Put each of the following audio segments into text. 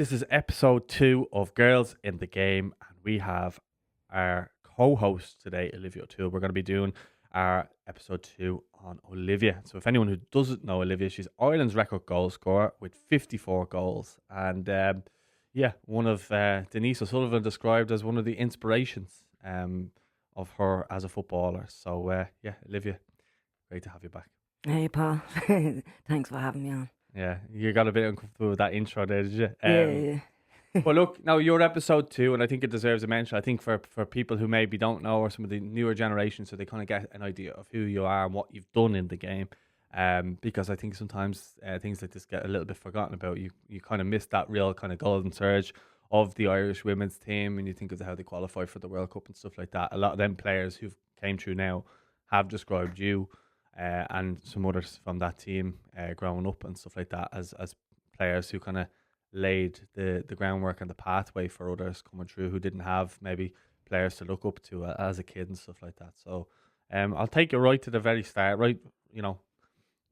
This is episode 2 of Girls in the Game, and we have our co-host today, Olivia O'Toole. We're going to be doing our episode 2 on Olivia. So if anyone who doesn't know Olivia, she's Ireland's record goal scorer with 54 goals. And one of Denise O'Sullivan described as one of the inspirations of her as a footballer. So Olivia, great to have you back. Hey, Paul. Thanks for having me on. Yeah, you got a bit uncomfortable with that intro there, did you? Yeah. But look, now you're episode 2, and I think it deserves a mention. I think for people who maybe don't know, or some of the newer generations, so they kind of get an idea of who you are and what you've done in the game. Because I think sometimes things like this get a little bit forgotten about. You kind of miss that real kind of golden surge of the Irish women's team, and you think of how they qualified for the World Cup and stuff like that. A lot of them players who've came through now have described you and some others from that team growing up and stuff like that as players who kind of laid the groundwork and the pathway for others coming through who didn't have maybe players to look up to as a kid and stuff like that. So I'll take you right to the very start. Right, you've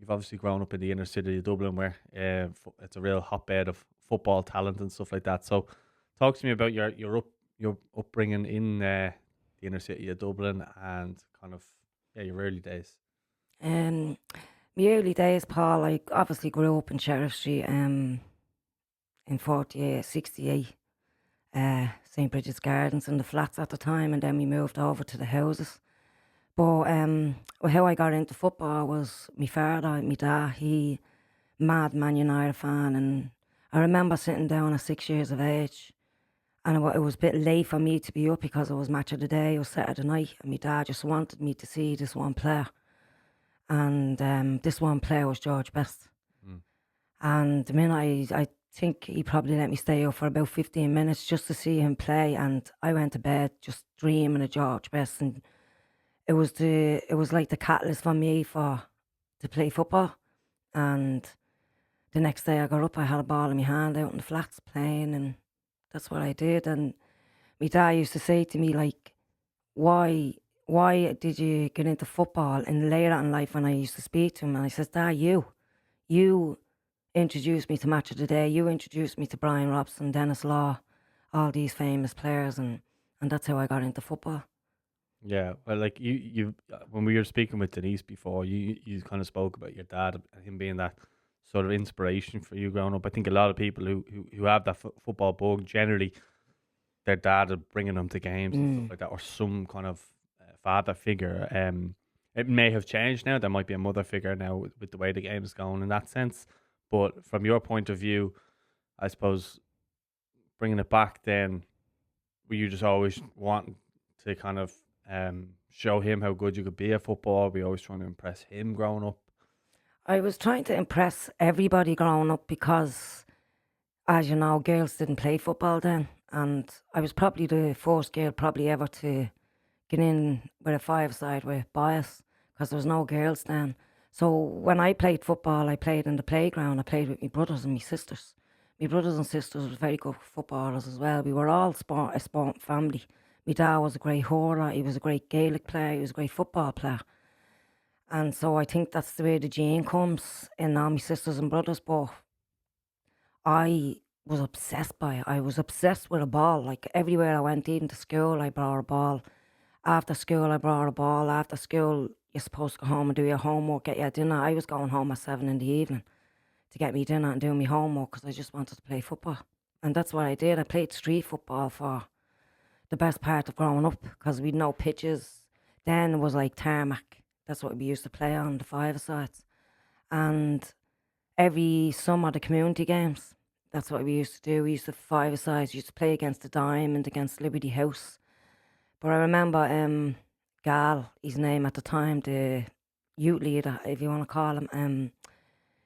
obviously grown up in the inner city of Dublin, where it's a real hotbed of football talent and stuff like that. So talk to me about your upbringing in the inner city of Dublin and kind of your early days. My early days, Paul, I obviously grew up in Sheriff Street in 48, 68, St. Bridget's Gardens and the flats at the time, and then we moved over to the houses. But how I got into football was my father, my dad, he mad Man United fan, and I remember sitting down at 6 years of age, and it was a bit late for me to be up because it was match of the day, it was Saturday night, and my dad just wanted me to see this one player. And this one player was George Best. Mm. And the minute I think he probably let me stay up for about 15 minutes just to see him play. And I went to bed just dreaming of George Best. And it was like the catalyst for me to play football. And the next day I got up, I had a ball in my hand out in the flats playing, and that's what I did. And my dad used to say to me, like, why did you get into football? And later in life, when I used to speak to him, and I said, Dad, you introduced me to Match of the Day, you introduced me to Brian Robson, Dennis Law, all these famous players, and that's how I got into football. Yeah, well, like you when we were speaking with Denise before, you kind of spoke about your dad and him being that sort of inspiration for you growing up. I think a lot of people who have that football bug, generally, their dad are bringing them to games and stuff like that, or some kind of father figure. It may have changed now. There might be a mother figure now with the way the game is going in that sense. But from your point of view, I suppose, bringing it back then, were you just always wanting to kind of show him how good you could be at football? Were you always trying to impress him growing up? I was trying to impress everybody growing up because, as you know, girls didn't play football then. And I was probably the first girl probably ever to get in with a five-side with bias because there was no girls then. So when I played football, I played in the playground. I played with my brothers and my sisters. My brothers and sisters were very good footballers as well. We were all a sport family. My dad was a great hurler. He was a great Gaelic player. He was a great football player. And so I think that's the way the gene comes in all my sisters and brothers. But I was obsessed by it. I was obsessed with a ball. Like everywhere I went, even to school, I brought a ball. After school, I brought a ball. After school, you're supposed to go home and do your homework, get your dinner. I was going home at 7 in the evening to get me dinner and do my homework because I just wanted to play football. And that's what I did. I played street football for the best part of growing up because we'd no pitches. Then it was like tarmac. That's what we used to play on, the five-a-sides. And every summer, the community games, that's what we used to do. We used to five-a-sides. We used to play against the Diamond, against Liberty House. But I remember Gal, his name at the time, the youth leader, if you want to call him,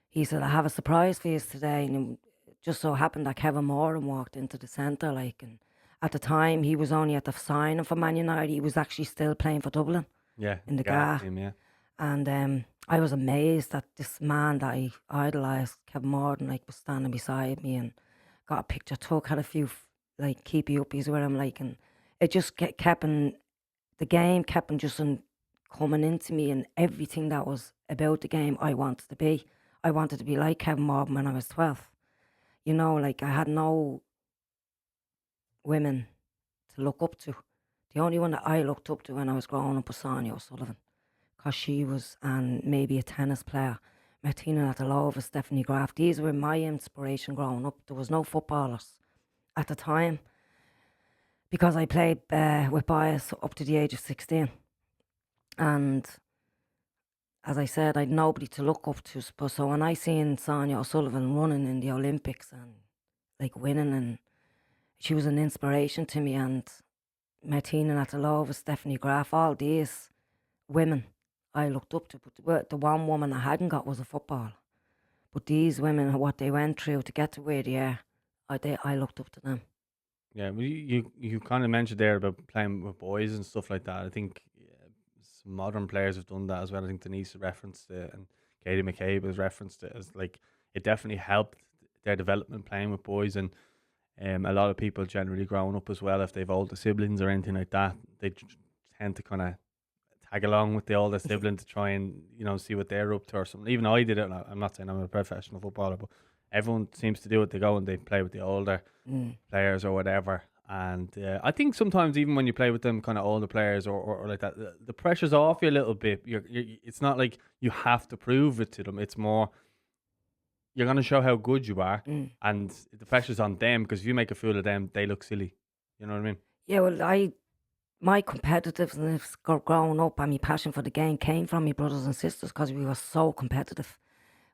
he said, I have a surprise for you today. And it just so happened that Kevin Moran walked into the centre, and at the time he was only at the signing for Man United. He was actually still playing for Dublin. Yeah, in the GA team, yeah. And I was amazed that this man that I idolised, Kevin Moran, was standing beside me and got a picture took, had a few keepy uppies with him, and it just kept on, the game kept on just coming into me, and everything that was about the game I wanted to be. I wanted to be like Kevin Moran when I was 12. You know, like I had no women to look up to. The only one that I looked up to when I was growing up was Olivia O'Sullivan, because she was, and maybe a tennis player. Martina Navratilova, Stephanie Graf. These were my inspiration growing up. There was no footballers at the time because I played with bias up to the age of 16. And as I said, I'd nobody to look up to. So when I seen Sonia O'Sullivan running in the Olympics and like winning, and she was an inspiration to me. And Martina Navratilova, Stephanie Graf, all these women I looked up to. But the one woman I hadn't got was a footballer. But these women, what they went through to get to where they are, I looked up to them. Yeah, well, you kind of mentioned there about playing with boys and stuff like that. I think some modern players have done that as well. I think Denise referenced it, and Katie McCabe has referenced it as like it definitely helped their development playing with boys. And a lot of people generally growing up as well, if they've older siblings or anything like that, they tend to kind of tag along with the older sibling to try and see what they're up to or something. Even I did it. I'm not saying I'm a professional footballer, but everyone seems to do it. They go and they play with the older players or whatever. And I think sometimes even when you play with them kind of older players or like that, the pressure's off you a little bit. It's not like you have to prove it to them. It's more you're going to show how good you are, and the pressure's on them, because if you make a fool of them, they look silly. You know what I mean? Yeah, well, my competitiveness growing up and my passion for the game came from my brothers and sisters, because we were so competitive.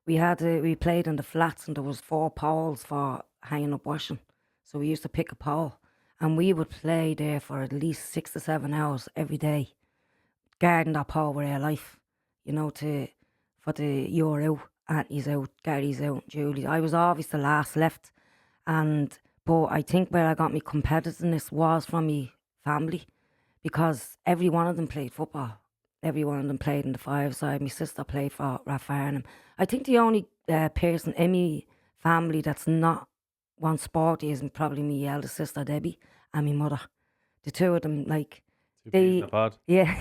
We played in the flats, and there was 4 poles for hanging up washing. So we used to pick a pole, and we would play there for at least 6 to 7 hours every day, guarding that pole with our life, for the you're out, Auntie's out, Gary's out, Julie. I was always the last left, but I think where I got my competitiveness was from my family, because every one of them played football. Every one of them played in the 5-side. My sister played for Rathfarnham. I think the only person in my family that's not one sporty is probably my eldest sister Debbie and my mother. The two of them, like, Two peas in a pod. yeah,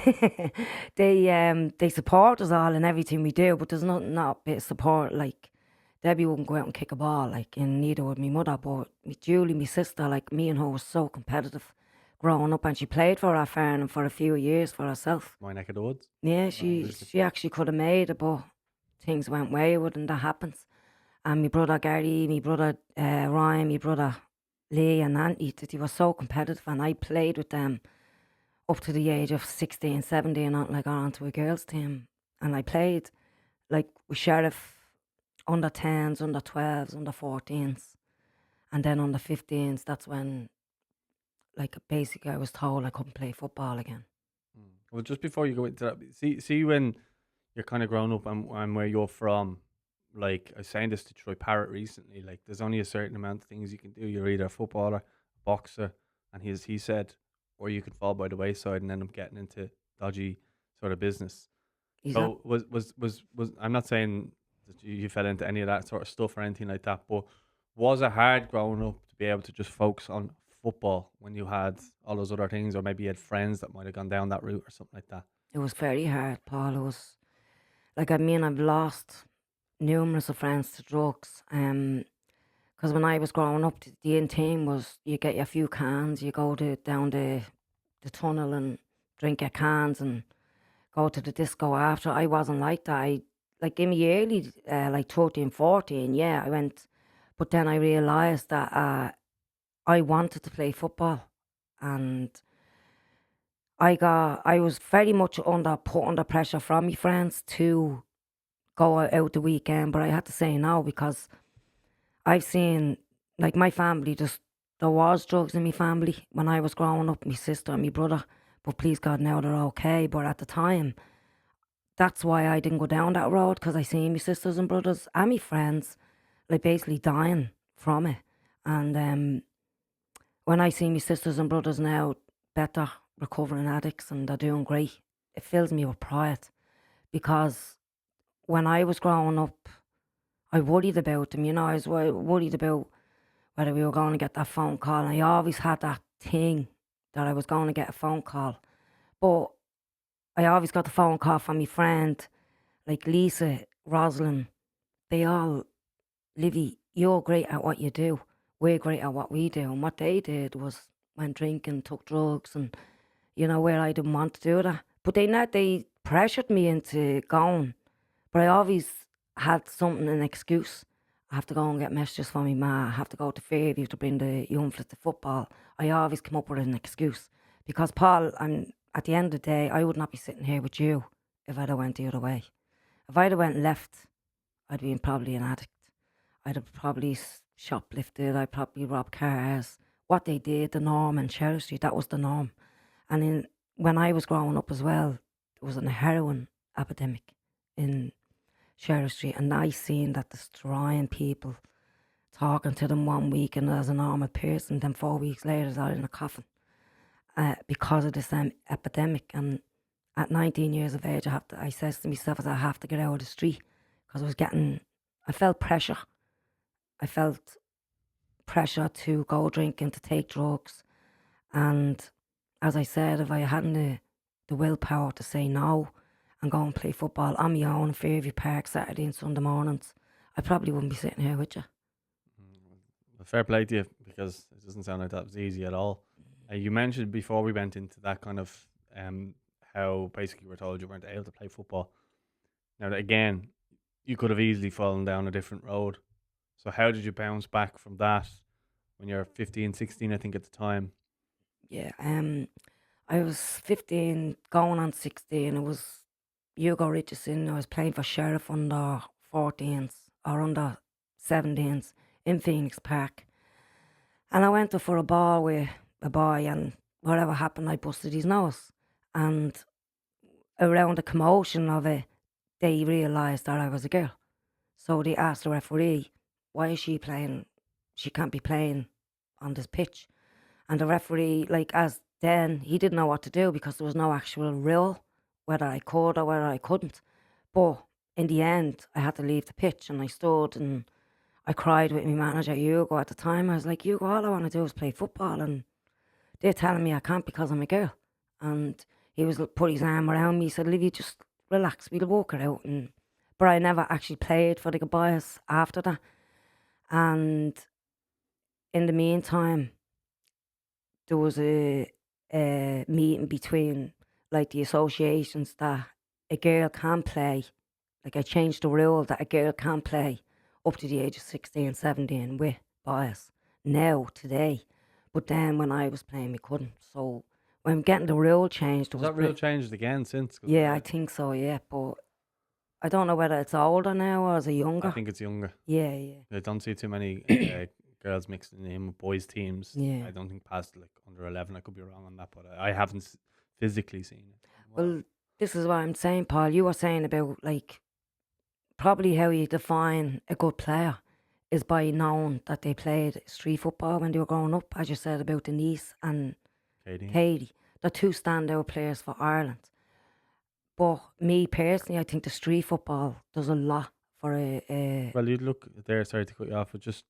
they support us all in everything we do, but there's not a bit of support. Like, Debbie wouldn't go out and kick a ball, like, and neither would my mother. But Julie, my sister, like, me and her was so competitive growing up, and she played for Rathfarnham for a few years for herself. My neck of the woods. Yeah, she actually could have made it, but things went wayward, and that happens. And my brother Gary, my brother Ryan, my brother Lee and Auntie, they were so competitive, and I played with them up to the age of 16, 17, and I got onto a girls' team. And I played, like, with Sheriff, under 10s, under 12s, under 14s, and then under 15s. That's when, like, basically I was told I couldn't play football again. Well, just before you go into that, see when you're kind of grown up and where you're from, like I was saying this to Troy Parrott recently, like there's only a certain amount of things you can do. You're either a footballer, a boxer, and he said, or you could fall by the wayside and end up getting into dodgy sort of business. So was I'm not saying that you fell into any of that sort of stuff or anything like that, but was it hard growing up to be able to just focus on football when you had all those other things, or maybe you had friends that might have gone down that route or something like that? It was very hard, Paul. It was, like, I mean, I've lost numerous of friends to drugs. Because when I was growing up, the in team was you get your few cans, you go down the tunnel and drink your cans and go to the disco after. I wasn't like that. Like, in my early, like 13, 14, yeah, I went. But then I realised that I wanted to play football, and I was very much put under pressure from my friends to go out the weekend, but I had to say no, because I've seen, like, my family, there was drugs in my family when I was growing up, my sister and my brother, but please God, now they're okay. But at the time, that's why I didn't go down that road, because I seen my sisters and brothers and my friends, like, basically dying from it. And when I see my sisters and brothers now better, recovering addicts, and they're doing great, it fills me with pride, because when I was growing up, I worried about them. I was worried about whether we were going to get that phone call. And I always had that thing that I was going to get a phone call. But I always got the phone call from my friend, like Lisa, Rosalind, they all, Livy, you're great at what you do. We're great at what we do. And what they did was went drinking, took drugs, and where I didn't want to do that. But they pressured me into going. But I always had something, an excuse. I have to go and get messages from my ma. I have to go to Fairview to bring the young flat to football. I always come up with an excuse. Because, Paul, at the end of the day, I would not be sitting here with you if I'd have went the other way. If I'd have went left, I'd been probably an addict. I'd have probably shoplifted. I'd probably robbed cars. What they did, the norm in Cherry Street, that was the norm. And when I was growing up as well, there was a heroin epidemic in Cherry Street, and I seen that destroying people, talking to them one week and as a normal person, then 4 weeks later they're in a coffin because of this epidemic. And at 19 years of age, I says to myself, I have to get out of the street because I felt pressure. I felt pressure to go drinking, to take drugs. And as I said, if I hadn't the willpower to say no and go and play football on my own in Fairview Park Saturday and Sunday mornings, I probably wouldn't be sitting here with you. Fair play to you, because it doesn't sound like that was easy at all. You mentioned before we went into that kind of how basically you were told you weren't able to play football. Now, again, you could have easily fallen down a different road. So how did you bounce back from that when you're 15, 16, I think at the time? Yeah, I was 15, going on 16. It was Hugo Richardson. I was playing for Sheriff under 14s or under 17s in Phoenix Park. And I went up for a ball with a boy, and whatever happened, I busted his nose. And around the commotion of it, they realised that I was a girl. So they asked the referee, why is she playing? She can't be playing on this pitch. And the referee, he didn't know what to do because there was no actual rule, whether I could or whether I couldn't. But in the end, I had to leave the pitch, and I stood and I cried with my manager, Hugo, at the time. I was like, Hugo, all I want to do is play football, and they're telling me I can't because I'm a girl. And he put his arm around me. He said, Olivia, just relax, we'll work it out. But I never actually played for the boys after that. And in the meantime, there was a meeting between the associations that a girl can play. I changed the rule that a girl can play up to the age of 16, 17 with boys now, today. But then when I was playing, we couldn't. So when getting the rule changed... Was that rule changed again since? Yeah, I think so, yeah. But I don't know whether it's older now or is it younger. I think it's younger. Yeah. I don't see too many girls mixing in with boys' teams. Yeah. I don't think past under 11. I could be wrong on that, but I haven't physically seen it. Well, this is what I'm saying, Paul. You were saying about probably how you define a good player is by knowing that they played street football when they were growing up, as you said about Denise and Katie. They're two standout players for Ireland. But me personally, I think the street football does a lot for a... Well, you'd look there, sorry to cut you off, but just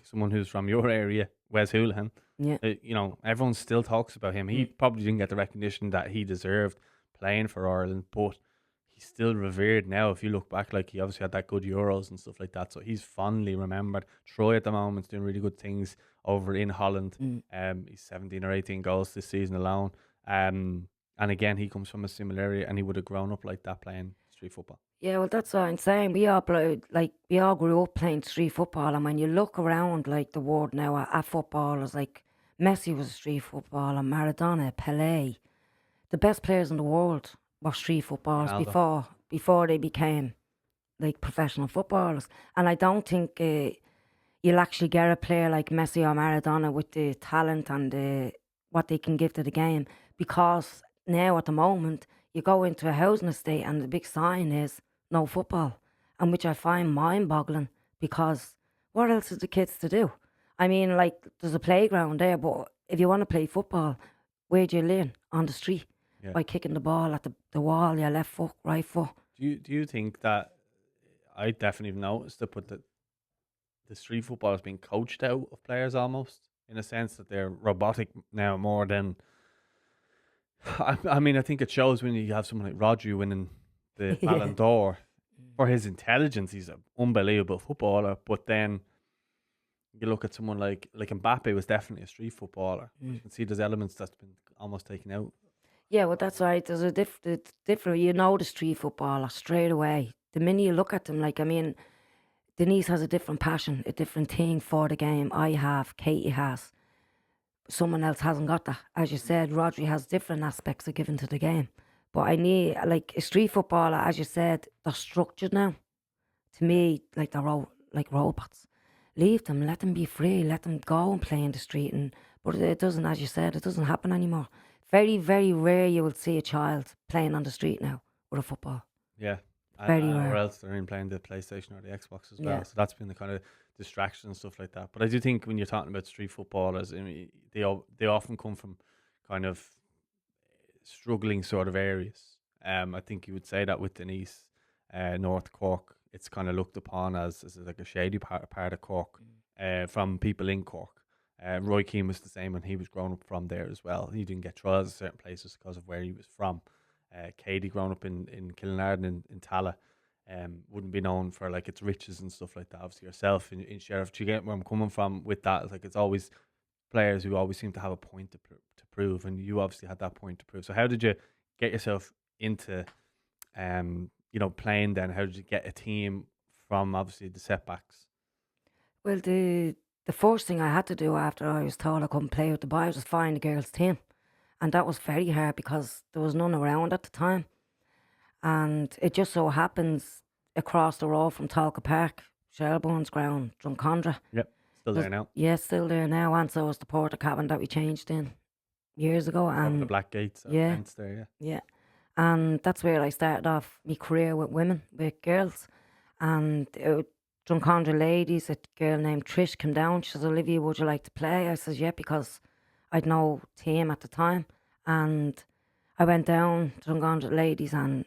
someone who's from your area, Wes Houlihan. Yeah. Everyone still talks about him. He probably didn't get the recognition that he deserved playing for Ireland, but he's still revered now. If you look back, he obviously had that good Euros and stuff like that, so he's fondly remembered. Troy at the moment is doing really good things over in Holland. He's 17 or 18 goals this season alone. And again, he comes from a similar area, and he would have grown up like that playing street football. Yeah, well, that's what I'm saying. We all grew up playing street football, and when you look around the world now at footballers, Messi was a street footballer, Maradona, Pelé, the best players in the world were street footballers before they became professional footballers. And I don't think you'll actually get a player like Messi or Maradona with the talent and what they can give to the game, because now at the moment you go into a housing estate and the big sign is no football, and which I find mind-boggling, because what else is the kids to do? I mean, there's a playground there, but if you want to play football, where do you learn? On the street. Yeah. By kicking the ball at the wall, your left foot, right foot. Do you think that, I definitely noticed that, but the street football has been coached out of players almost, in a sense that they're robotic now more than... I mean, I think it shows when you have someone like Rodri winning the Ballon d'Or. for his intelligence, he's an unbelievable footballer. But then you look at someone like Mbappe was definitely a street footballer. You can see there's elements that's been almost taken out. Yeah, well, that's right. There's it's different. You know the street footballer straight away. The minute you look at them, like, I mean, Denise has a different passion, a different thing for the game. I have, Katie has. Someone else hasn't got that. As you said, Rodri has different aspects of giving to the game. But I need, like, a street footballer, as you said, they're structured now. To me, like, they're like robots. Leave them, let them be free, let them go and play in the street. But it doesn't, as you said, it doesn't happen anymore. Very, very rare you will see a child playing on the street now with a football. Yeah. Very Or rare. else they're in playing the PlayStation or the Xbox as well. Yeah. So that's been the kind of distraction and stuff like that. But I do think when you're talking about street footballers, I mean, they often come from kind of struggling sort of areas. I think you would say that with Denise, North Cork, it's kind of looked upon as like a shady part of Cork, from people in Cork. Roy Keane was the same when he was growing up from there as well. He didn't get trials in certain places because of where he was from. Katie growing up in Kilnarden in Tala, wouldn't be known for like its riches and stuff like that. Obviously yourself in Sheriff, do you get where I'm coming from with that? It's like it's always players who always seem to have a point to prove, and you obviously had that point to prove. So how did you get yourself into playing then? How did you get a team from obviously the setbacks? Well, the first thing I had to do after I was told I couldn't play with the boys was find a girls' team. And that was very hard because there was none around at the time. And it just so happens across the road from Talca Park, Shelbourne's ground, Drumcondra. Yep, still there now. Yeah, still there now. And so is the Porta Cabin that we changed in years ago. Over the And black gates, yeah, fence there, yeah. And that's where I started off my career with women, with girls. And Drumcondra ladies, a girl named Trish came down. She says, Olivia, would you like to play? I says, yeah, because I'd no team at the time. And I went down to Drumcondra ladies and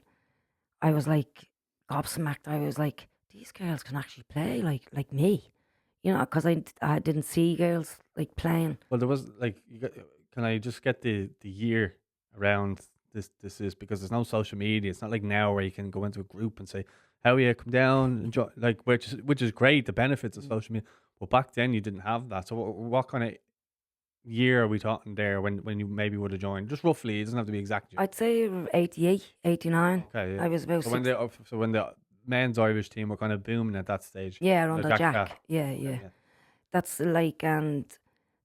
I was like gobsmacked. I was like, these girls can actually play like me. You know, because I didn't see girls like playing. Well, there was like, can I just get the year around this is, because there's no social media. It's not like now where you can go into a group and say, how you come down, enjoy, like, which is great, the benefits of social media. But back then you didn't have that. So what kind of year are we talking there when you maybe would have joined? Just roughly, it doesn't have to be exact year. I'd say 88, 89. Okay, yeah. I was about So when the men's Irish team were kind of booming at that stage. yeah, around the the Jack. Yeah. That's like, and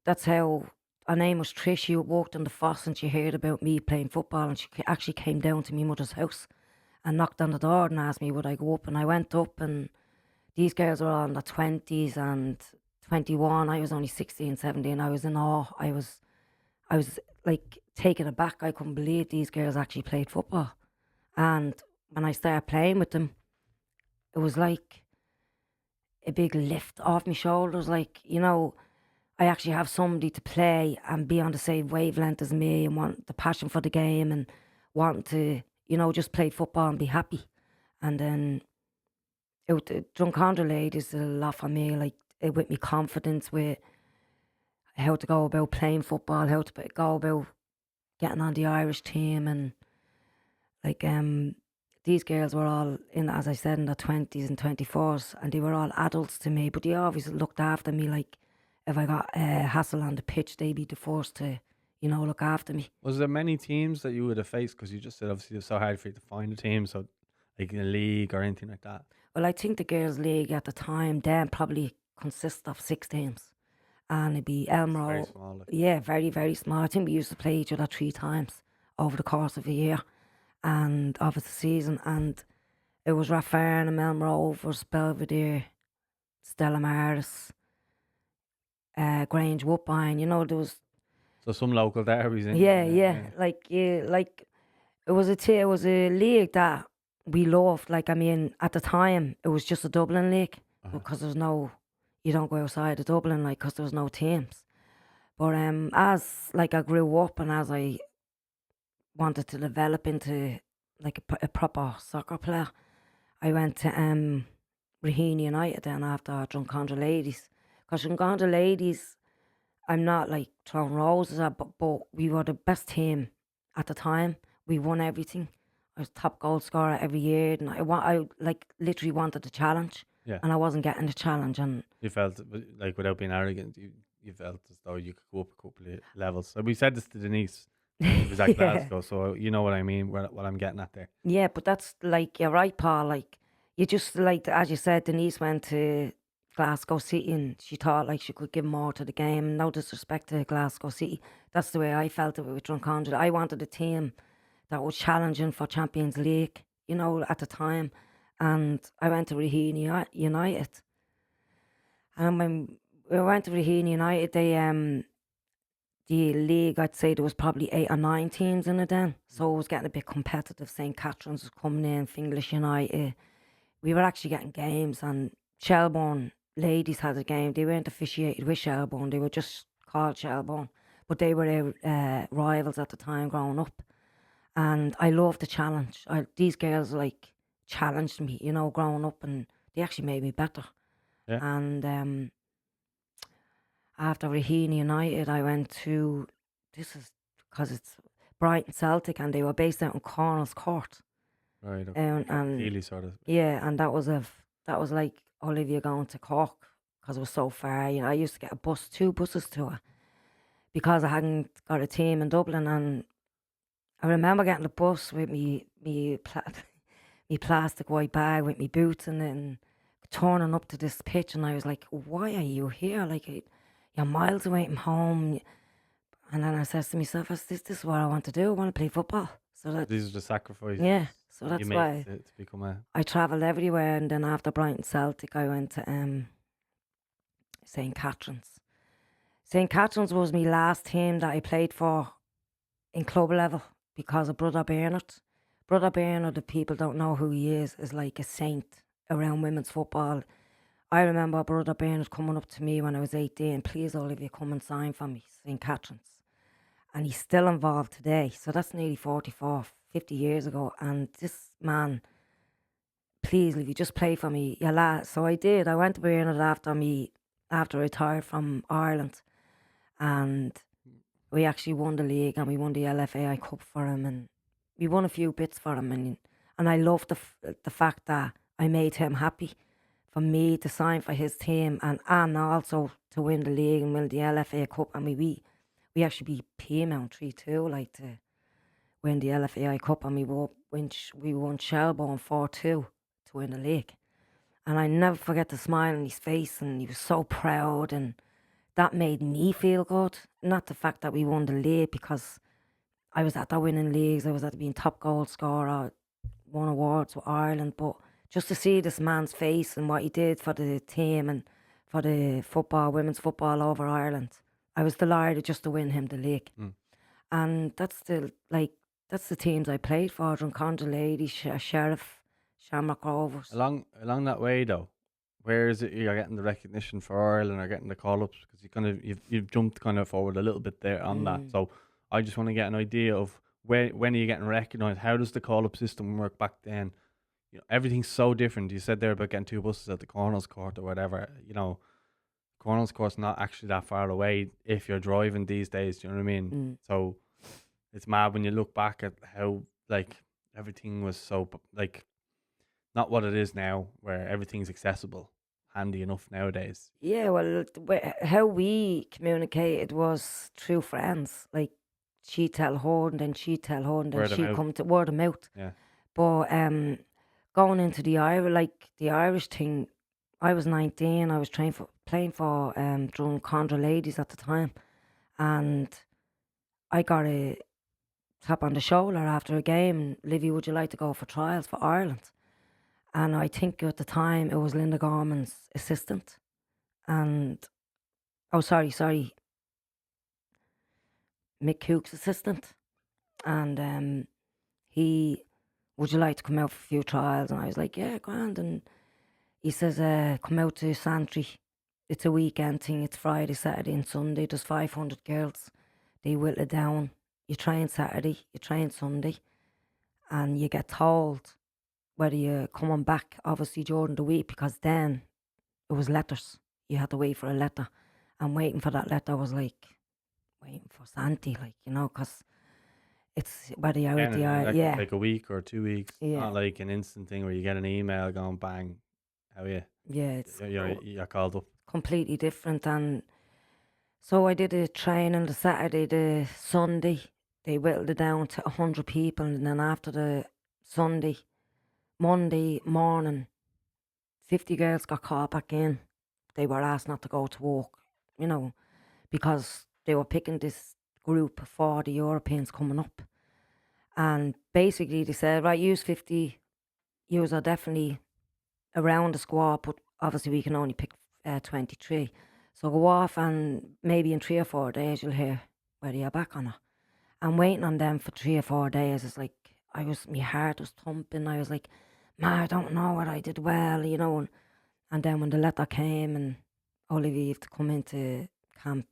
that's how her name was Trish. She worked in the Foss and she heard about me playing football and she actually came down to my mother's house and knocked on the door and asked me would I go up, and I went up and these girls were all in their 20s and 21. I was only 16, 17. I was in awe. I was like taken aback. I couldn't believe these girls actually played football. And when I started playing with them, it was like a big lift off my shoulders. Like, you know, I actually have somebody to play and be on the same wavelength as me and want the passion for the game and want to, you know, just play football and be happy. And then Drumcondra ladies did a lot for me, like with me confidence, with how to go about playing football, how to go about getting on the Irish team, and like these girls were all in, as I said, in their 20s and 24s, and they were all adults to me, but they always looked after me. Like if I got a hassle on the pitch, they'd be the first to, you know, look after me. Was there many teams that you would have faced? Because you just said obviously it was so hard for you to find a team, so like in a league or anything like that. Well, I think the girls' league at the time then probably consist of 6 teams, and it'd be Elmroe. Very small. Like. Yeah, very, very small. I think we used to play each other 3 times over the course of a year and of the season. And it was Rathfarnham, Elmroe Rovers, Belvedere, Stella Maris, Grange Woodbine. You know, there was. So some local derbies. Yeah. Like it was a league that we loved. Like, I mean, at the time it was just a Dublin league because you don't go outside of Dublin, like, because there was no teams. But as like I grew up and as I wanted to develop into like a proper soccer player, I went to Raheny United then after Drumcondra ladies. Because Drumcondra ladies, I'm not like throwing roses at, but we were the best team at the time. We won everything. I was top goal scorer every year, and I like literally wanted the challenge, Yeah. and I wasn't getting the challenge, and You felt like, without being arrogant, you felt as though you could go up a couple of levels. So we said this to Denise. She was at yeah, Glasgow, so you know what I mean. What I'm getting at there. yeah. But that's like you're right, Paul. Like you just like as you said, Denise went to Glasgow City, and she thought like she could give more to the game. No disrespect to Glasgow City, that's the way I felt it with Drumcondra. I wanted a team that was challenging for Champions League, at the time. And I went to Raheen United. And when we went to Raheen United, the league, I'd say there was probably 8 or 9 teams in it then. So it was getting a bit competitive. St. Catherine's was coming in, English United. We were actually getting games, and Shelbourne ladies had a game. They weren't officiated with Shelbourne, they were just called Shelbourne. But they were their rivals at the time growing up. And I loved the challenge. These girls like challenged me, growing up, and they actually made me better. Yeah. And after Raheen United, I went to this is because it's Brighton Celtic, and they were based out in Cornell's Court. Right. Okay. And Healy sort of. yeah, and that was like Olivia going to Cork because it was so far. I used to get 2 buses to her because I hadn't got a team in Dublin, and I remember getting the bus with me plastic white bag with me boots and then turning up to this pitch, and I was like, "Why are you here? Like you're miles away from home." And then I says to myself, "This is what I want to do. I want to play football." So that These are the sacrifices. yeah, so you that's made why to become a. I travelled everywhere. And then after Brighton Celtic, I went to St. Catherine's. St. Catherine's was my last team that I played for in club level because of Brother Bernard. Brother Bernard, if people don't know who he is like a saint around women's football. I remember Brother Bernard coming up to me when I was 18, "Please, Olivia, come and sign for me, St. Catherine's." And he's still involved today. So that's nearly 44, 50 years ago. And this man, "Please, if you just play for me, you last." So I did. I went to Bernard after I retired from Ireland. And we actually won the league, and we won the LFAI Cup for him, and we won a few bits for him, and I loved the fact that I made him happy for me to sign for his team, and also to win the league and win the LFA Cup, and we actually beat Peamount 3-2 like to win the LFAI Cup, and we won Shelbourne 4-2 to win the league, and I never forget the smile on his face, and he was so proud, and that made me feel good. Not the fact that we won the league, because I was at the winning leagues, I was at being top goal scorer, won awards with Ireland, but just to see this man's face and what he did for the team and for the women's football over Ireland, I was delighted just to win him the league. Mm. And that's the teams I played for: Drumcondra Ladies, Sheriff, Shamrock Rovers. Along that way though, where is it you're getting the recognition for Ireland or getting the call ups? Because you've jumped kind of forward a little bit there on that. So I just want to get an idea of when are you getting recognised? How does the call up system work back then? Everything's so different. You said there about getting 2 buses at the Cornell's Court or whatever. Cornell's Court's not actually that far away if you're driving these days. Do you know what I mean? So it's mad when you look back at how like everything was so like not what it is now, where everything's accessible, handy enough nowadays. Yeah, well, how we communicated was through friends. Like she'd tell her, and then she'd tell her, and then Word of she'd mouth. come to word of mouth. Yeah. But going into the Irish thing, I was 19. I was playing for Drumcondra Ladies at the time, and I got a tap on the shoulder after a game. "Livy, would you like to go for trials for Ireland?" And I think at the time it was Linda Gorman's assistant, and sorry, Mick Cook's assistant, and he, "Would you like to come out for a few trials?" And I was like, "Yeah, grand." And he says, "Come out to Santry. It's a weekend thing. It's Friday, Saturday, and Sunday. There's 500 girls. They whittle it down. You train Saturday, you train Sunday, and you get told whether you're coming back, obviously, during the week, because then it was letters. You had to wait for a letter. And waiting for that letter was like waiting for Santi, because It's whether you're with And the that could yeah, take a week or 2 weeks. It's yeah, not like an instant thing where you get an email going bang, how are you? yeah. It's You're called up. completely different. And so I did a training the Saturday, the Sunday. They whittled it down to 100 people, and then after the Sunday, Monday morning, 50 girls got called back in. They were asked not to go to work, you know, because they were picking this group for the Europeans coming up. And basically they said, right, use 50, yous are definitely around the squad, but obviously we can only pick 23. So go off and maybe in 3 or 4 days you'll hear whether you're back or not. And waiting on them for 3 or 4 days is like, my heart was thumping. I was like, ma, I don't know what I did well, you know. And then when the letter came and Olivia, you have to come into camp,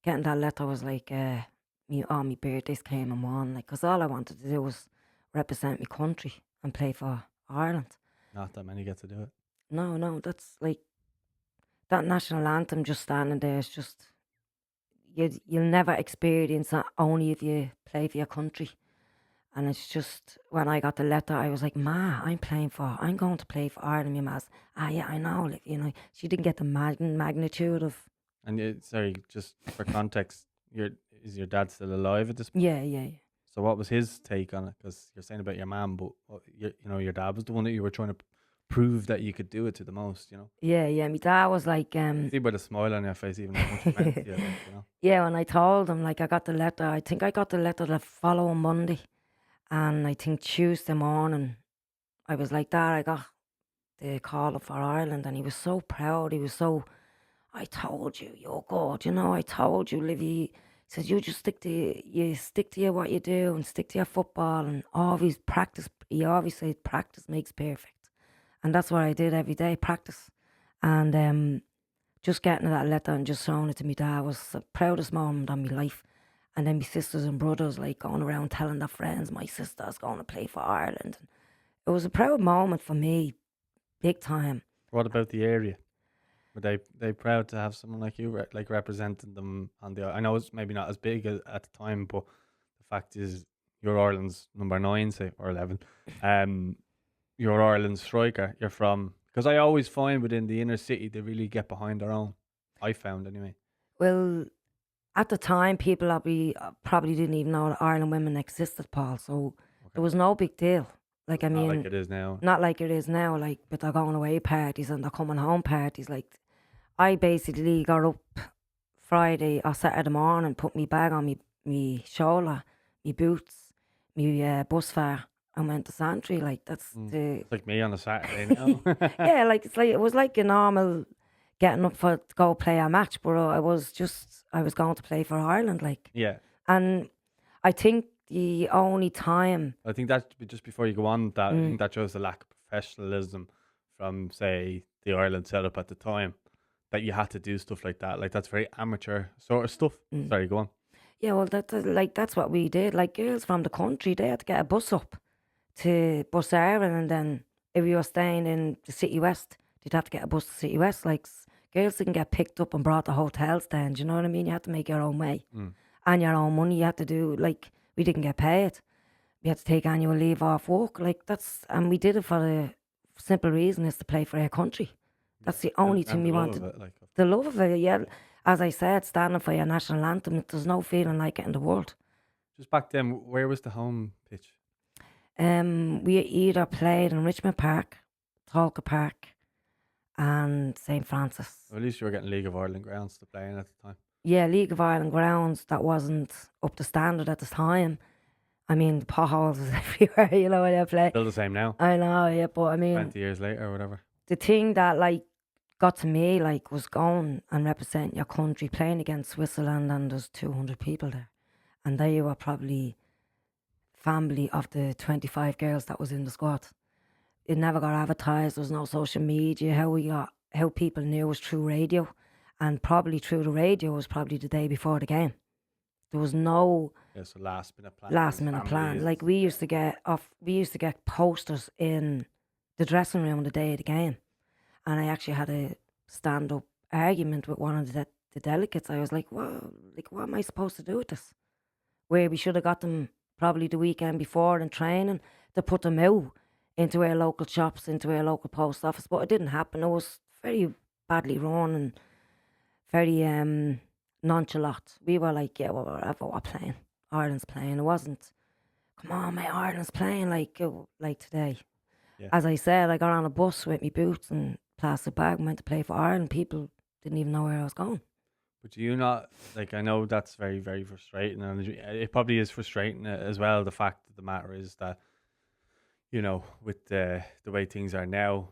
getting that letter was like, all my birthdays came and won. Like, because all I wanted to do was represent my country and play for Ireland. Not that many get to do it. No, that's like, that national anthem just standing there is just, you'll never experience that only if you play for your country. And it's just, when I got the letter, I was like, Ma, I'm going to play for Ireland. My ma's, yeah, I know. Like, you know, she didn't get the magnitude of. And sorry, just for context, is your dad still alive at this point? Yeah. So what was his take on it? Because you're saying about your mum, but your dad was the one that you were trying to prove that you could do it to the most, you know? Yeah. My dad was like, See by the smile on your face, even how much it meant to you, like, you know? yeah, when I told him, like, I got the letter, I think I got the letter the following Monday. And I think Tuesday morning, I was like, Dad, I got the call up for Ireland. And he was so proud. He was so, I told you, you're good. You know, I told you, Livy. He says, you just stick to what you do and stick to your football and always practice. He always said, practice makes perfect. And that's what I did every day, practice. And just getting that letter and just showing it to my dad was the proudest moment of my life. And then my sisters and brothers like going around telling their friends, my sister's going to play for Ireland. It was a proud moment for me, big time. What about the area? Were they proud to have someone like you like representing them on the? I know it's maybe not as big at the time, but the fact is, you're Ireland's number 9, say, or 11. You're Ireland's striker. You're from, because I always find within the inner city they really get behind their own. I found anyway. Well, at the time, people probably didn't even know that Ireland women existed, Paul. So there was no big deal. Like, I mean, Not like it is now. not like it is now. Like, but they're going away parties and they're coming home parties. Like, I basically got up Friday or Saturday morning, put my bag on me shoulder, me boots, me bus fare, and went to Santry. Like, that's the It's like me on a Saturday now. yeah. Like, it was like a normal getting up to go play a match, but I was going to play for Ireland. Like, Yeah. and I think the only time. I think that just before you go on, that I think that shows the lack of professionalism from, say, the Ireland setup at the time, that you had to do stuff like that. Like, that's very amateur sort of stuff. Sorry, go on. Yeah, well, that's what we did. Like, girls from the country, they had to get a bus up to Bus Éireann, and then if you were staying in the City West, you'd have to get a bus to City West. Like, girls didn't get picked up and brought to hotels then, do you know what I mean? You had to make your own way. And your own money. You had to do, like, we didn't get paid. We had to take annual leave off work. Like, and we did it for the simple reason is to play for our country. That's the only thing we wanted. The love of it, yeah. As I said, standing for your national anthem, there's no feeling like it in the world. Just back then, where was the home pitch? We either played in Richmond Park, Tolka Park, and St. Francis. Well, at least you were getting League of Ireland grounds to play in at the time. Yeah, League of Ireland grounds that wasn't up to standard at the time. I mean, the potholes was everywhere, you know, when they play. Still the same now. I know, yeah, but I mean, 20 years later or whatever. the thing that like got to me like was going and representing your country, playing against Switzerland, and there's 200 people there, and they were probably family of the 25 girls that was in the squad. It never got advertised. There was no social media. How people knew was through radio, and probably through the radio was probably the day before the game. There was no so last minute plan. Like, we used to get posters in the dressing room the day of the game, and I actually had a stand up argument with one of the delegates. I was like, "Well, like, what am I supposed to do with this?" Where we should have got them probably the weekend before in training, to put them out into our local shops, into our local post office. But it didn't happen. It was very badly run and very nonchalant. We were like, yeah, well, whatever, we're playing. Ireland's playing. It wasn't, come on, mate, Ireland's playing like today. Yeah. As I said, I got on a bus with my boots and plastic bag and went to play for Ireland. People didn't even know where I was going. But do you not, like, I know that's very, very frustrating, and it probably is frustrating as well. The fact of the matter is that, you know, with the way things are now,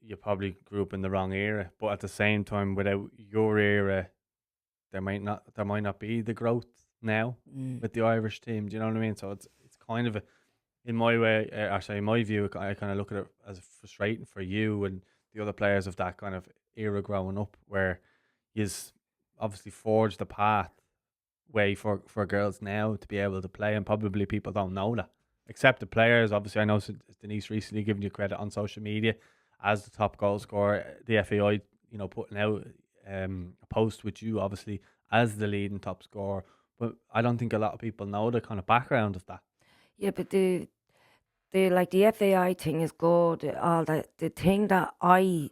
you probably grew up in the wrong era. But at the same time, without your era, there might not be the growth now with the Irish team. Do you know what I mean? So it's kind of in my way, in my view, I kind of look at it as frustrating for you and the other players of that kind of era growing up, where you've obviously forged the path way for girls now to be able to play, and probably people don't know that, except the players. Obviously, I know Denise recently giving you credit on social media as the top goal scorer. The FAI, you know, putting out a post with you obviously as the leading top scorer, but I don't think a lot of people know the kind of background of that. Yeah, but the like the FAI thing is good. All that, the thing that I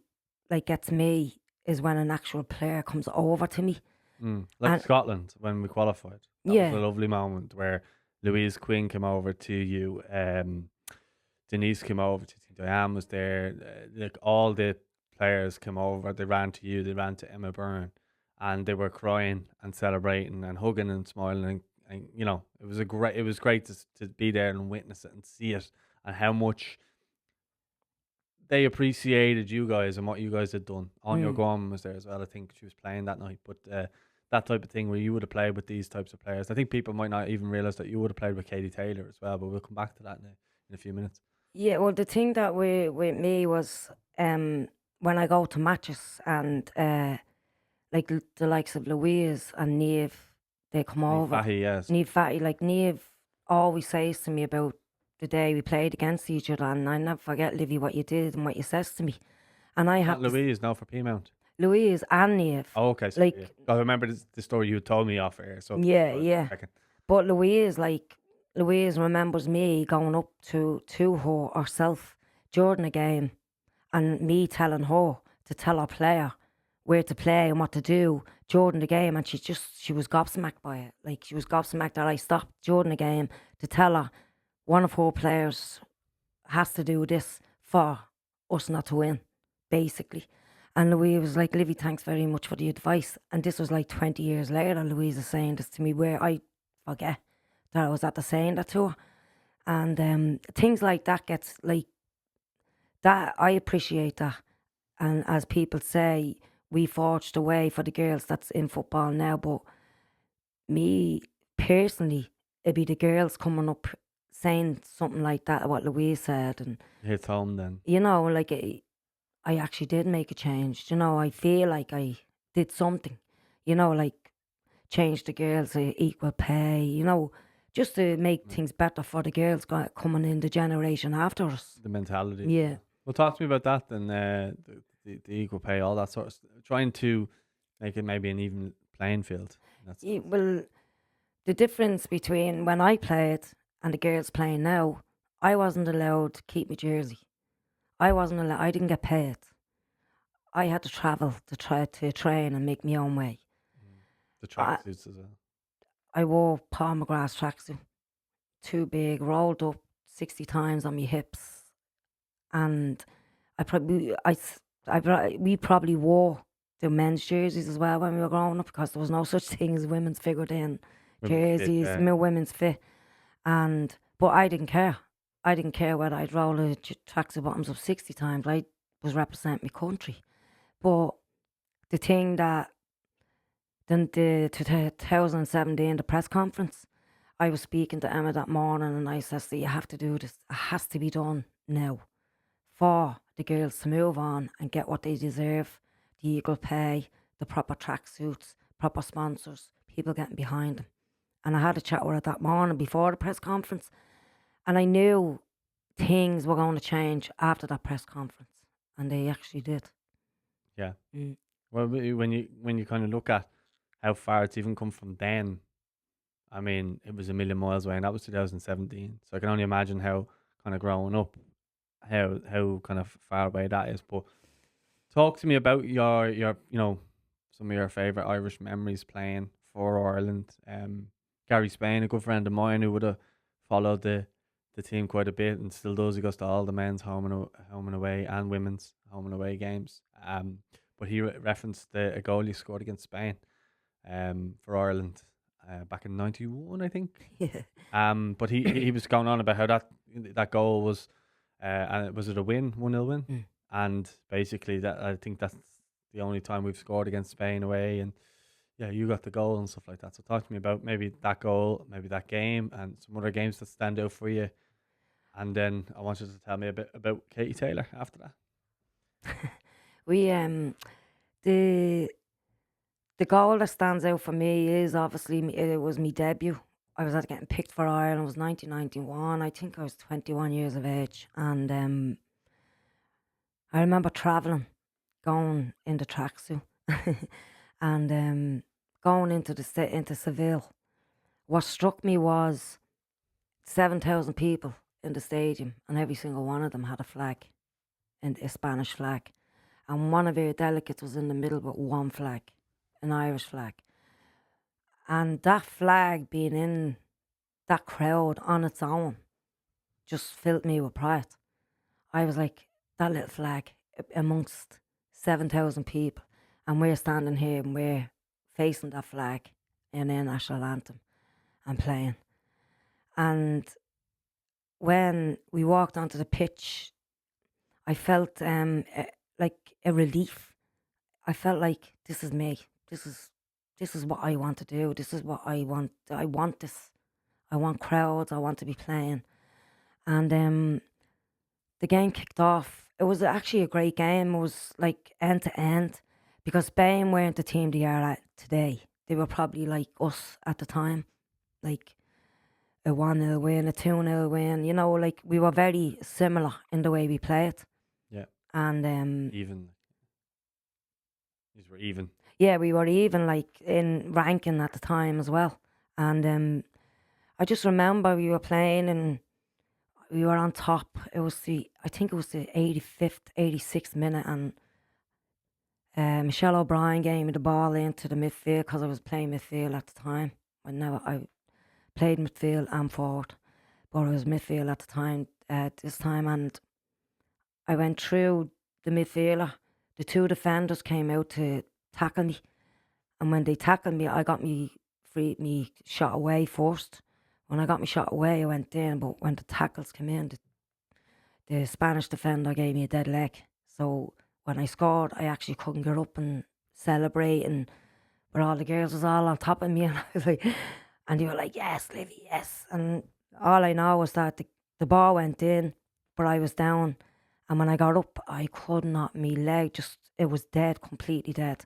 like gets me is when an actual player comes over to me. Like And Scotland when we qualified, that was yeah, a lovely moment where Louise Quinn came over to you, Denise came over to you, Diane was there, like all the players came over, they ran to you, they ran to Emma Byrne, and they were crying and celebrating and hugging and smiling, and you know, it was great to be there and witness it and see it, and how much they appreciated you guys and what you guys had done. Anya Gorman was there as well. I think she was playing that night. But that type of thing where you would have played with these types of players, I think people might not even realise that you would have played with Katie Taylor as well. But we'll come back to that in a few minutes. yeah. Well, the thing that with me was when I go to matches and like the likes of Louise and Neve, they come Niamh over. Fahey, yes. Neve Fatty, like Neve always says to me about the day we played against each other, and I never forget, Livy, what you did and what you says to me. And I Not have Louise, no, for Peamount. Louise and Neve. Oh, okay. So, yeah. Like, I remember the story you told me off air. So, yeah, I was yeah. checking. But Louise remembers me going up to her herself during the game and me telling her to tell her player where to play and what to do during the game, and she was gobsmacked by it. Like, she was gobsmacked that I stopped during the game to tell her one of her players has to do this for us not to win, basically. And Louise was like, Livy, thanks very much for the advice. And this was like 20 years later, Louise is saying this to me, where I forget that I was at the saying that to her. And things like that gets like that. I appreciate that. And as people say, we forged a way for the girls that's in football now. But me personally, it'd be the girls coming up saying something like that, what Louise said. And, Hits home then. you know, like I actually did make a change. You know, I feel like I did something, you know, like change the girls equal pay, you know, just to make things better for the girls coming in the generation after us. The mentality. Yeah. Well, talk to me about that then. The equal pay, all that sort of stuff. Trying to make it maybe an even playing field. Yeah, well, the difference between when I played and the girls playing now, I wasn't allowed to keep my jersey. I wasn't allowed. I didn't get paid. I had to travel to try to train and make my own way. The I, tracksuits as well. I wore Paul McGrath's tracksuit, too big, rolled up 60 times on my hips, and we probably wore the men's jerseys as well when we were growing up, because there was no such thing as women's figured in jerseys, no women's fit. But I didn't care. I didn't care whether I'd roll the tracksuit bottoms up 60 times. I was representing my country. But the thing that then the 2017, the press conference, I was speaking to Emma that morning and I said, you have to do this. It has to be done now for the girls to move on and get what they deserve, the equal pay, the proper tracksuits, proper sponsors, people getting behind them. And I had a chat with her that morning before the press conference, and I knew things were going to change after that press conference, and they actually did. Yeah. Well, when you kind of look at how far it's even come from then, I mean, it was a million miles away, and that was 2017. So I can only imagine how kind of growing up, how kind of far away that is. But talk to me about your some of your favorite Irish memories playing for Ireland. Gary Spain, a good friend of mine who would have followed the team quite a bit and still does. He goes to all the men's home and away and women's home and away games. But he referenced a goal he scored against Spain, for Ireland, back in '91, I think. Yeah. But he was going on about how that goal was, and was it a win, 1-0 win? Mm. And basically that I think that's the only time we've scored against Spain away, and yeah, you got the goal and stuff like that. So talk to me about maybe that goal, maybe that game, and some other games that stand out for you. And then I want you to tell me a bit about Katie Taylor after that. We the the goal that stands out for me is obviously it was my debut. I was getting picked for Ireland. It was 1991. I think I was 21 years of age, and I remember traveling, going in the tracksuit, and going into Seville. What struck me was 7,000 people in the stadium, and every single one of them had a flag, and a Spanish flag, and one of our delegates was in the middle with one flag, an Irish flag, and that flag being in that crowd on its own just filled me with pride. I was like, that little flag amongst 7,000 people, and we're standing here and we're facing that flag in their national anthem and playing. And when we walked onto the pitch, I felt like a relief. I felt like this is me. This is what I want to do. This is what I want. I want this. I want crowds. I want to be playing. And the game kicked off. It was actually a great game. It was like end to end, because Spain weren't the team they are at today. They were probably like us at the time, like a 1-0 win, a 2-0 win. You know, like we were very similar in the way we played. Yeah, And even these were even. yeah, we were even like in ranking at the time as well. And I just remember we were playing and we were on top. I think it was the 85th, 86th minute, and Michelle O'Brien gave me the ball into the midfield because I was playing midfield at the time. I played midfield and forward, but I was midfield at the time. This time, and I went through the midfielder. The two defenders came out to tackle me, and when they tackled me, I got me shot away first. When I got me shot away, I went in, but when the tackles came in, the Spanish defender gave me a dead leg. So when I scored, I actually couldn't get up and celebrate, and but all the girls was all on top of me, and I was like, and they were like, "Yes, Livy, yes." And all I know was that the ball went in, but I was down, and when I got up, I could not. My leg it was dead, completely dead.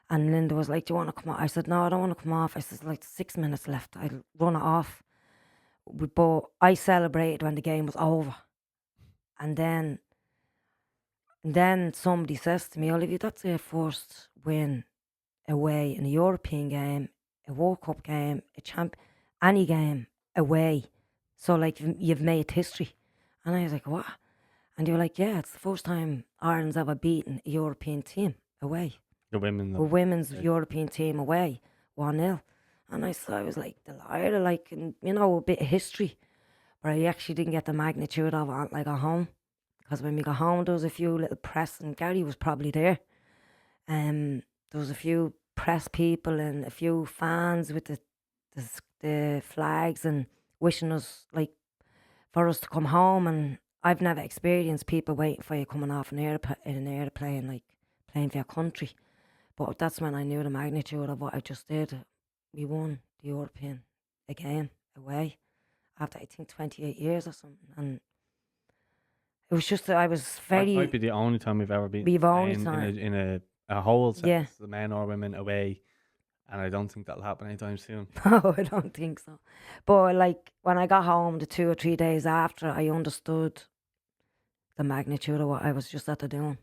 And Linda was like, "Do you want to come off?" I said, "No, I don't want to come off." I said, "Like 6 minutes left. I'll run it off." But I celebrated when the game was over. And then somebody says to me, "Olivia, that's your first win away in a European game, a World Cup game, any game away. So like you've made history." And I was like, "What?" And they were like, "Yeah, it's the first time Ireland's ever beaten a European team away. The women, A though. women's Yeah. European team away, 1-0. And I was like delighted, like, and, a bit of history. But I actually didn't get the magnitude of it until I got home. Because when we got home, there was a few little press, and Gary was probably there. There was a few press people and a few fans with the flags and wishing us, like, for us to come home. And I've never experienced people waiting for you coming off in an airplane, like playing for your country. But that's when I knew the magnitude of what I just did. We won the European again away after I think 28 years or something, and it was just that I was Might very. be the only time we've ever been We've only in time. a whole sense, Yeah. the men or women away, and I don't think that'll happen anytime soon. No, I don't think so. But like when I got home the 2 or 3 days after, I understood the magnitude of what I was just after doing.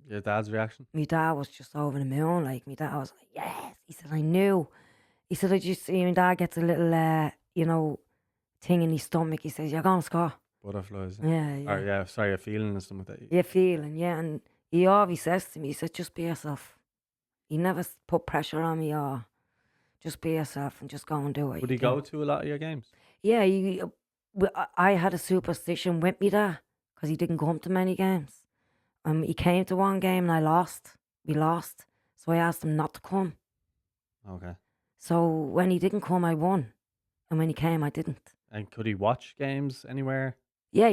Your dad's reaction? My dad was just over the moon. Like, my dad was like, "Yes." He said, "I knew He said, I just see my dad gets a little, thing in his stomach. He says, you're going to score. Butterflies. Yeah, Or yeah. sorry, a feeling and something that. You're feeling, yeah. And he always says to me, he said, just be yourself. He never put pressure on me or just be yourself and just go and do what Would you he do. go to a lot of your games? Yeah, I had a superstition with me there because he didn't come to many games. He came to one game and I lost. We lost. So I asked him not to come. Okay. So when he didn't come, I won. And when he came, I didn't. And could he watch games anywhere? Yeah.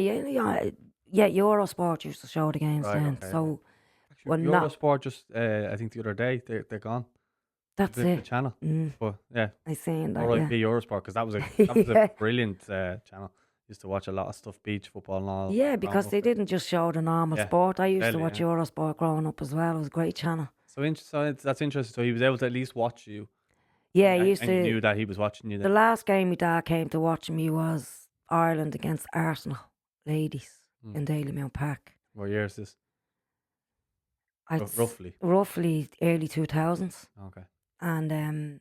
Eurosport used to show the games Right. then. Okay. So Actually, when not, Eurosport just I think the other day they're gone. that's The it. channel. But yeah, I seen that. R.I.P. Yeah. Eurosport, because that was a Yeah. brilliant channel. Used to watch a lot of stuff, beach football and all. Yeah, growing because up they there. didn't just show the normal Yeah, sport. I used to exactly, watch yeah. Eurosport growing up as well. It was a great channel. That's interesting. So he was able to at least watch you. Yeah, he used and you to. knew that he was watching you. The last game my dad came to watch me was Ireland against Arsenal, ladies, in Dalymount Park. What year is this? Roughly. Roughly early 2000s. Okay. And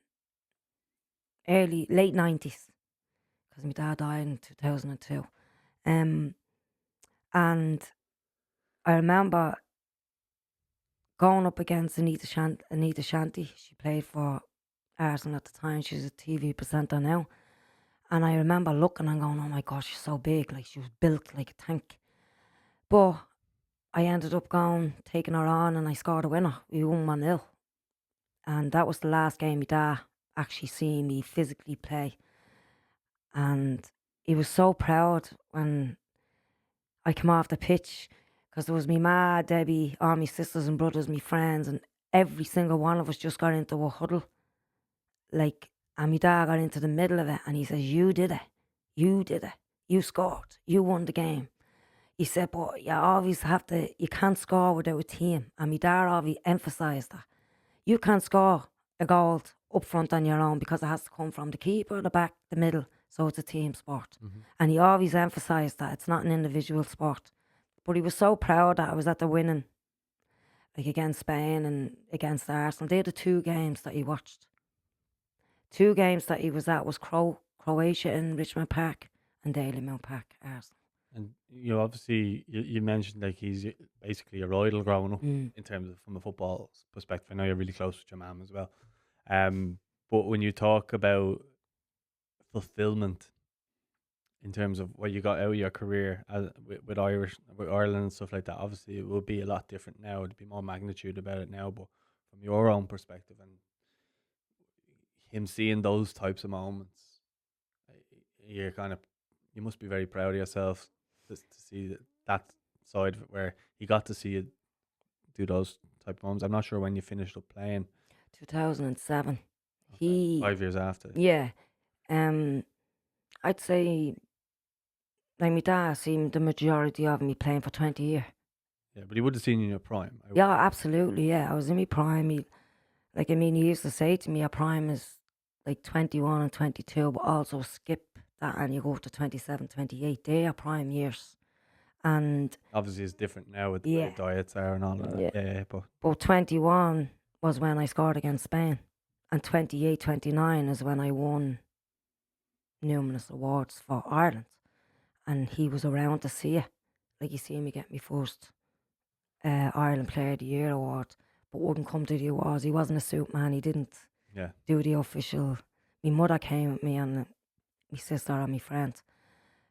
late 90s, because my dad died in 2002. And I remember going up against Anita Shanty. She played for Arsenal at the time. She's a TV presenter now. And I remember looking and going, oh my gosh, she's so big. Like, she was built like a tank. But I ended up taking her on, and I scored a winner. We won 1-0. And that was the last game my dad actually seen me physically play. And he was so proud when I came off the pitch, because there was me ma, Debbie, all my sisters and brothers, my friends, and every single one of us just got into a huddle. Like, and my dad got into the middle of it, and he says, you did it. You did it. You scored. You won the game. He said, but you can't score without a team. And my dad always emphasised that. You can't score a goal up front on your own, because it has to come from the keeper, the back, the middle. So it's a team sport. Mm-hmm. And he always emphasised that it's not an individual sport. But he was so proud that I was at the winning, like against Spain and against Arsenal. They're the two games that he watched. Two games that he was at was Croatia in Richmond Park and Dalymount Park, Arsenal. And obviously you mentioned like he's basically your idol growing up Mm. in terms of from a football perspective. I know you're really close with your mum as well. But when you talk about fulfillment in terms of what you got out of your career with Ireland and stuff like that, obviously it would be a lot different now. There'd be more magnitude about it now. But from your own perspective and him seeing those types of moments, you must be very proud of yourself to see that side of it, where he got to see you do those type of moments. I'm not sure when you finished up playing. 2007. Okay. 5 years after. Yeah. I'd say, like, my dad seen the majority of me playing for 20 years. Yeah, but he would have seen you in your prime. Yeah, absolutely. Yeah, I was in my prime. He used to say to me, our prime is like 21 and 22, but also skip that and you go up to 27, 28. They are prime years. And obviously it's different now with the way diets are and all that. Yeah, but 21 was when I scored against Spain. And 28, 29 is when I won numerous awards for Ireland. And he was around to see it. Like, he seen me get my first Ireland Player of the Year award, but wouldn't come to the awards. He wasn't a suit man. He didn't do the official. My mother came with me and my sister and my friends,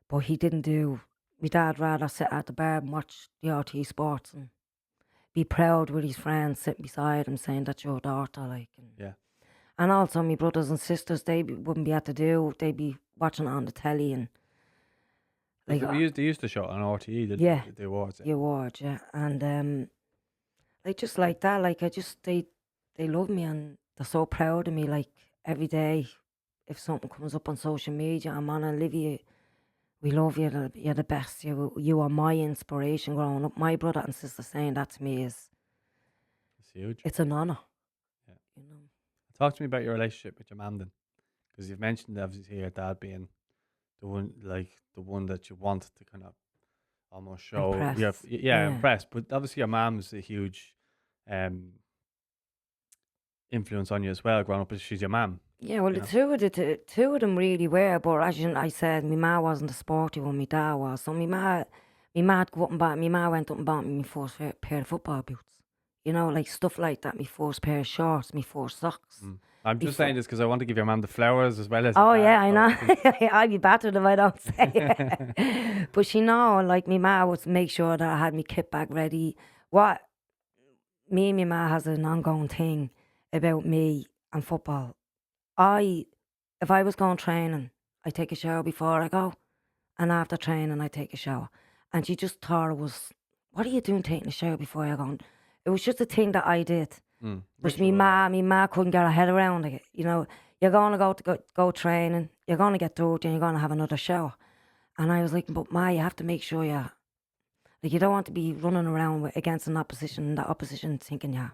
but he didn't do. My dad rather sit at the bar and watch the RT Sports and be proud with his friends sitting beside him saying that's your daughter, like. And also my brothers and sisters, wouldn't be able to do. They'd be watching it on the telly and. Like, they used to show it on RTE, the awards. The awards, yeah. And like, just like that, like, they love me and they're so proud of me. Like, every day, if something comes up on social media, I'm on Olivia, we love you, you're the best, you are my inspiration growing up. My brother and sister saying that to me it's huge. It's an honour. Yeah. Talk to me about your relationship with your mum then, because you've mentioned obviously your dad being the one that you want to kind of almost show impress, but obviously your mom's a huge influence on you as well growing up, because she's your mum. Yeah, well, You know. the two of them really were, but as I said, my ma wasn't a sporty one, my dad was. So my ma go up and bought, my ma went up and bought me my first pair of football boots. You know, like stuff like that. My first pair of shorts, my first socks. Mm. I'm Me just saying this because I want to give your mum the flowers as well as your Oh dad. yeah, I So I know. I'd be battered if I don't say think. it. But she know, like my ma would make sure that I had my kit bag ready. What me and my ma has an ongoing thing about me and football. I, if I was going training, I take a shower before I go, and after training, I take a shower. And she just thought it was, what are you doing taking a shower before you're going? It was just a thing that I did. But Ritual. me ma couldn't get her head around it. You know, you're gonna go training, you're gonna get dirty, and you're gonna have another shower. And I was like, but ma, you have to make sure you like you don't want to be running around against an opposition, and that opposition thinking yeah,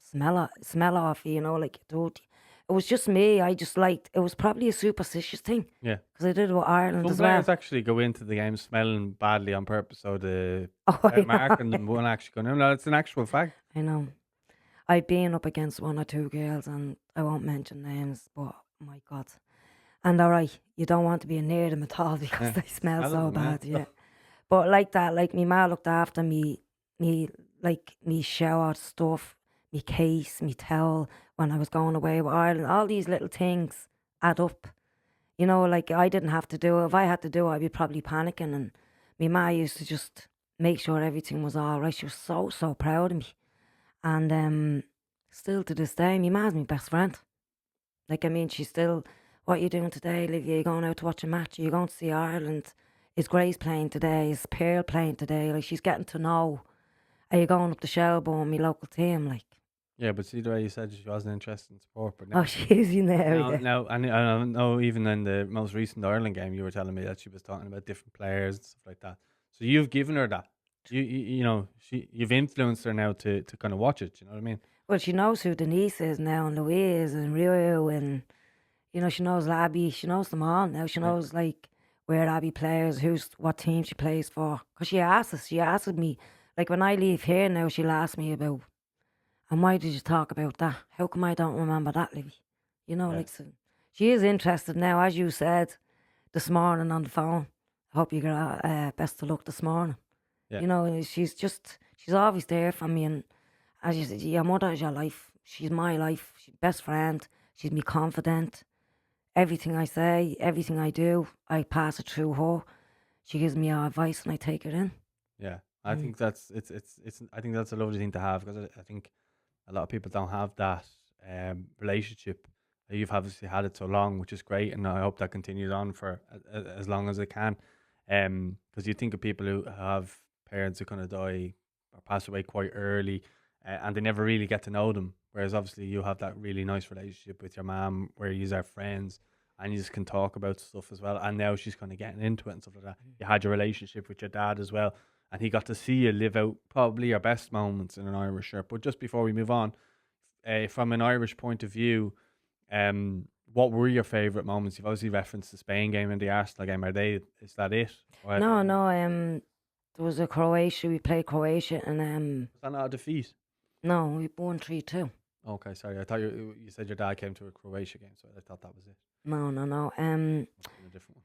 smell off you, you know, like you're dirty. It was just me. I just liked. It was probably a superstitious thing Yeah. because I did it with Ireland Some as well. players actually go into the game smelling badly on purpose, so the Oh, I mark know. and them won't actually go. No, it's an actual fact. I know. I've been up against one or two girls, and I won't mention names, but my God. And all right, you don't want to be near them at all because Yeah. they smell Smell so them, yeah. bad, yeah. But like that, like me ma looked after me shower stuff, me case, me towel when I was going away with Ireland. All these little things add up. You know, like I didn't have to do it. If I had to do it, I'd be probably panicking. And me ma used to just make sure everything was all right. She was so proud of me. And still to this day, my ma's my best friend. Like, I mean, she's still, what are you doing today, Olivia? You going out to watch a match? Are you going to see Ireland? Is Grace playing today? Is Pearl playing today? Like, she's getting to know. Are you going up to Shelbourne, my local team? Like, Yeah, but see the way you said she wasn't interested in sport, but oh, now, she is, you know. Yeah. now, I know even in the most recent Ireland game, you were telling me that she was talking about different players and stuff like that. So you've given her that. You know, you've influenced her now to kind of watch it. You know what I mean? Well, she knows who Denise is now, and Louise, and Rio, and, you know, she knows Labby. She knows them all now. She Yeah. knows, like, where Abby plays, what team she plays for. Because she asks us, she asks me, like, when I leave here now, she'll ask me about, and why did you talk about that? How come I don't remember that, Libby? You know, Yeah. like, so she is interested now, as you said this morning on the phone. I hope you got best of luck this morning. Yeah. You know, she's always there for me. And as you said, your mother is your life. She's my life. She's best friend. She's me confidant. Everything I say, everything I do, I pass it through her. She gives me her advice and I take it in. Yeah, I Mm. think that's it's. I think that's a lovely thing to have because I think a lot of people don't have that relationship. You've obviously had it so long, which is great, and I hope that continues on for as long as it can. Because you think of people who have parents who kind of die or pass away quite early, and they never really get to know them. Whereas obviously you have that really nice relationship with your mom, where you are friends and you just can talk about stuff as well. And now she's kind of getting into it and stuff like that. You had your relationship with your dad as well, and he got to see you live out probably your best moments in an Irish shirt. But just before we move on, from an Irish point of view, what were your favourite moments? You've obviously referenced the Spain game and the Arsenal game. Is that it? Or, No, there was a Croatia. We played Croatia, and was that not a defeat? no, we won 3-2. Okay, sorry. I thought you said your dad came to a Croatia game, so I thought that was it. No. Must have been a different one.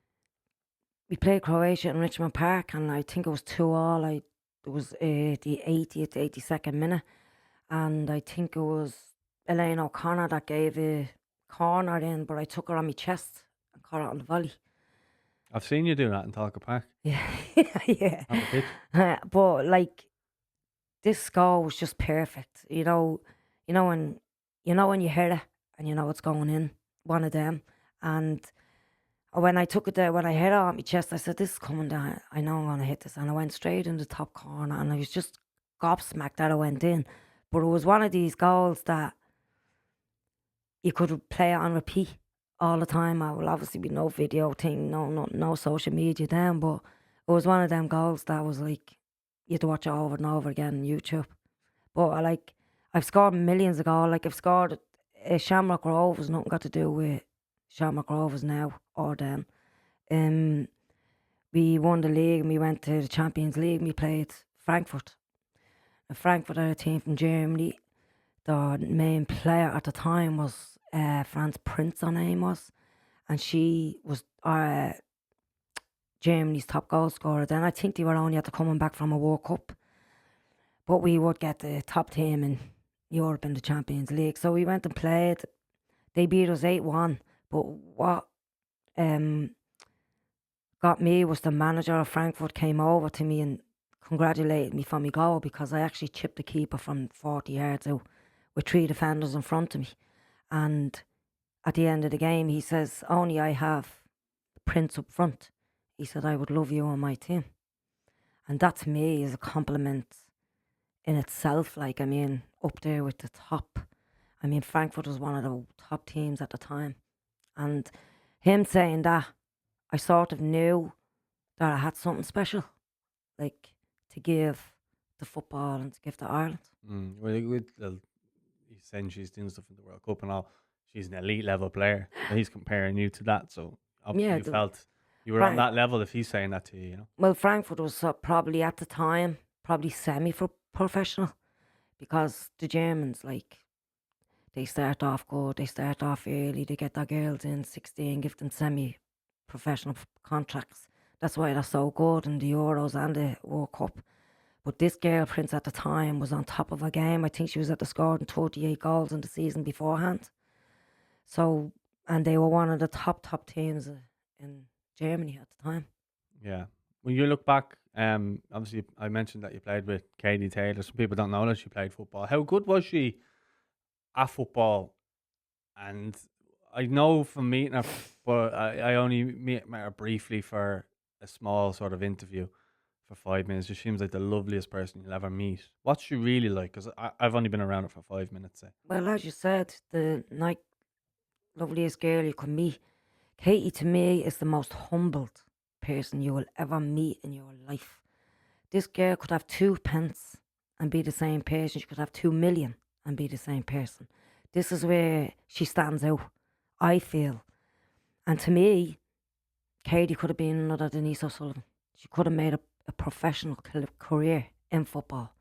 We played Croatia in Richmond Park, and I think it was 2-2. It was the 80th, 82nd minute, and I think it was Elaine O'Connor that gave a corner in, but I took her on my chest and caught it on the volley. I've seen you do that in Talca Park. Yeah, yeah. On the pitch. But like this goal was just perfect. When you hear it and you know it's going in, one of them. And when I took it there, when I hit it on my chest, I said, "This is coming down. I know I'm gonna hit this," and I went straight in the top corner, and I was just gobsmacked that it went in. But it was one of these goals that you could play it on repeat all the time. I will obviously be no video thing, no social media then, but it was one of them goals that was like you had to watch it over and over again on YouTube. But I've scored millions of goals. Like I've scored Shamrock Rovers, nothing got to do with Shamrock Rovers now or then. We won the league and we went to the Champions League and we played Frankfurt. And Frankfurt are a team from Germany. The main player at the time was France Prince, her name was, and she was Germany's top goal scorer. Then I think they were only after coming back from a World Cup, but we would get the top team in Europe in the Champions League. So we went and played. They beat us 8-1. But what got me was the manager of Frankfurt came over to me and congratulated me for my goal, because I actually chipped the keeper from 40 yards out with 3 defenders in front of me. And at the end of the game, he says, only I have the Prince up front. He said, I would love you on my team. And that to me is a compliment in itself. Like, I mean, up there with the top. I mean, Frankfurt was one of the top teams at the time. And him saying that, I sort of knew that I had something special, like, to give to football and to give to Ireland. Well, he's saying she's doing stuff in the World Cup and all. She's an elite level player. So he's comparing you to that. So obviously Yeah, you felt you were on that level if he's saying that to you, you know. Well, Frankfurt was probably at the time, probably semi-professional, because the Germans, like, they start off good, they start off early, they get their girls in 16, give them semi-professional contracts. That's why they're so good in the Euros and the World Cup. But this girl, Prince, at the time was on top of her game. I think she was at the scoring 38 goals in the season beforehand. So, and they were one of the top teams in Germany at the time. Yeah. When you look back, obviously I mentioned that you played with Katie Taylor. Some people don't know that she played football. How good was she at football? And I know from meeting her, but I only met her briefly for a small sort of interview for 5 minutes. She seems like the loveliest person you'll ever meet. What's she really like? Because I've only been around her for 5 minutes. Say. Well, as you said, the loveliest girl you could meet. Katie, to me, is the most humbled person you will ever meet in your life. This girl could have 2 pence and be the same person. She could have 2 million and be the same person. This is where she stands out, I feel. And to me, Katie could have been another Denise O'Sullivan. She could have made a professional career in football.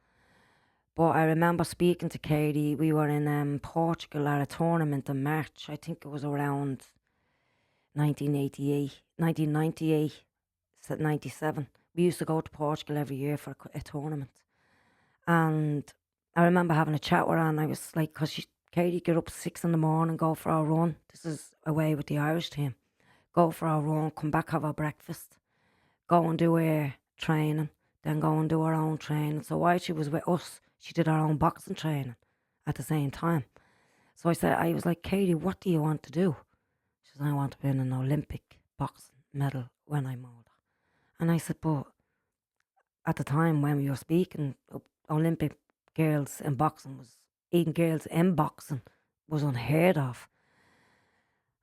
But I remember speaking to Katie. We were in Portugal at a tournament in March. I think it was around 1998, 1998, 97. We used to go to Portugal every year for a tournament. And I remember having a chat with her, and I was like, because Katie get up 6 in the morning, go for a run. This is away with the Irish team. Go for a run, come back, have our breakfast, go and do her training, then go and do her own training. So while she was with us, she did her own boxing training at the same time. So I was like, Katie, what do you want to do? She said, I want to win an Olympic boxing medal when I'm older. And I said, but at the time when we were speaking, Olympic girls in boxing even girls in boxing was unheard of.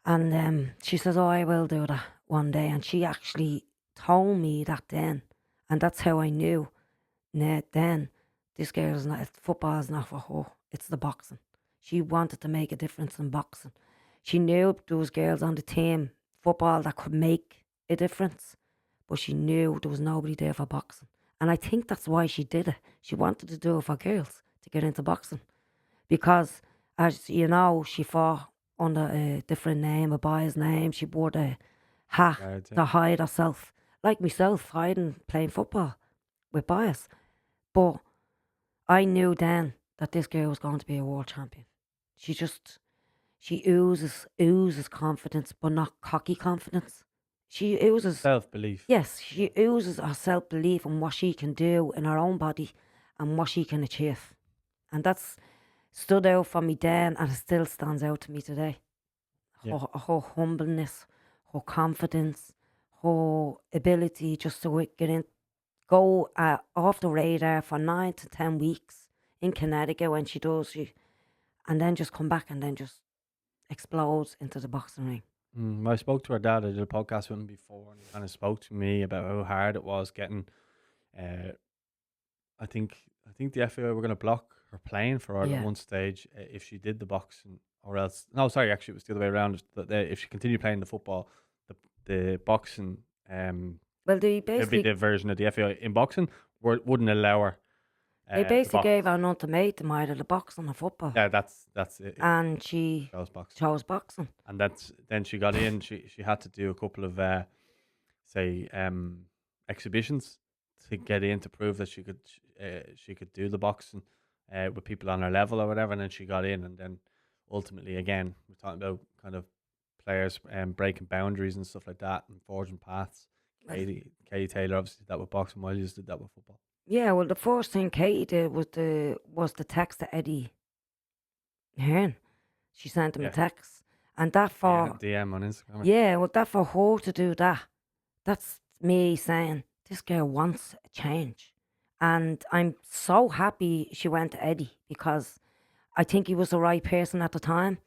And she says, oh, I will do that one day. And she actually told me that then. And that's how I knew then this girl's not, football is not for her. It's the boxing. She wanted to make a difference in boxing. She knew there was girls on the team, football, that could make a difference. But she knew there was nobody there for boxing. And I think that's why she did it. She wanted to do it for girls to get into boxing. Because, as you know, she fought under a different name, a boy's name. She wore the hat to hide herself. Like myself, playing football with boys. But I knew then that this girl was going to be a world champion. She oozes confidence, but not cocky confidence. She oozes self-belief. Yes, she oozes her self-belief and what she can do in her own body and what she can achieve. And that's stood out for me then, and it still stands out to me today. Yeah. Her humbleness, her confidence, her ability just to get in, go off the radar for 9 to 10 weeks in Connecticut when she does, and then just come back and then just explodes into the boxing ring. I spoke to her dad. I did a podcast with him before, and he kind of spoke to me about how hard it was getting. I think the FAI were going to block her playing for her at one stage if she did the boxing, or else. No, sorry, actually, it was the other way around. If she continued playing the football, the boxing. Well, they basically the version of the FAI in boxing wouldn't allow her They the basically box. gave her an ultimatum, either the boxing or football, Yeah, that's it. and she Chose boxing, chose boxing. and then she got in. She had to do a couple of say exhibitions to get in to prove that she could do the boxing with people on her level or whatever. And then she got in, and then ultimately, again, we're talking about kind of players breaking boundaries and stuff like that and forging paths. Well, Katie Taylor obviously did that with boxing. Williams did that with football. yeah, well, the first thing Katie did was the text to Eddie Hearn. She sent him a Yeah, text, and that for DM on Instagram. yeah, well, that for her to do that, that's me saying this girl wants a change, and I'm so happy she went to Eddie because I think he was the right person at the time,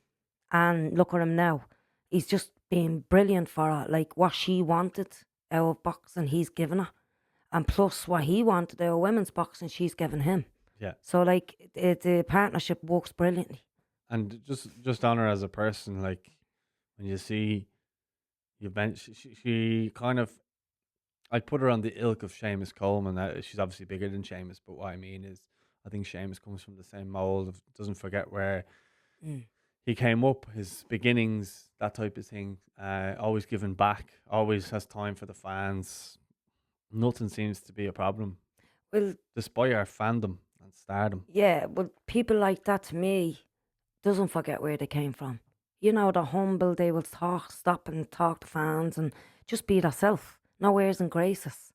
and look at him now. He's just been brilliant for her. Like what she wanted out of boxing, he's given her, and plus what he wanted out of women's boxing, she's given him. Yeah, So like the partnership works brilliantly. and just on her as a person, like when you see you mentioned she kind of. I'd put her on the ilk of Seamus Coleman. She's obviously bigger than Seamus, but what I mean is, I think Seamus comes from the same mold of doesn't forget where Mm. he came up, his beginnings, that type of thing. Always giving back, always has time for the fans. Nothing seems to be a problem, Well, despite our fandom and stardom. yeah, but people like that to me doesn't forget where they came from. You know, they're humble. They will stop and talk to fans and just be themselves. No airs and graces.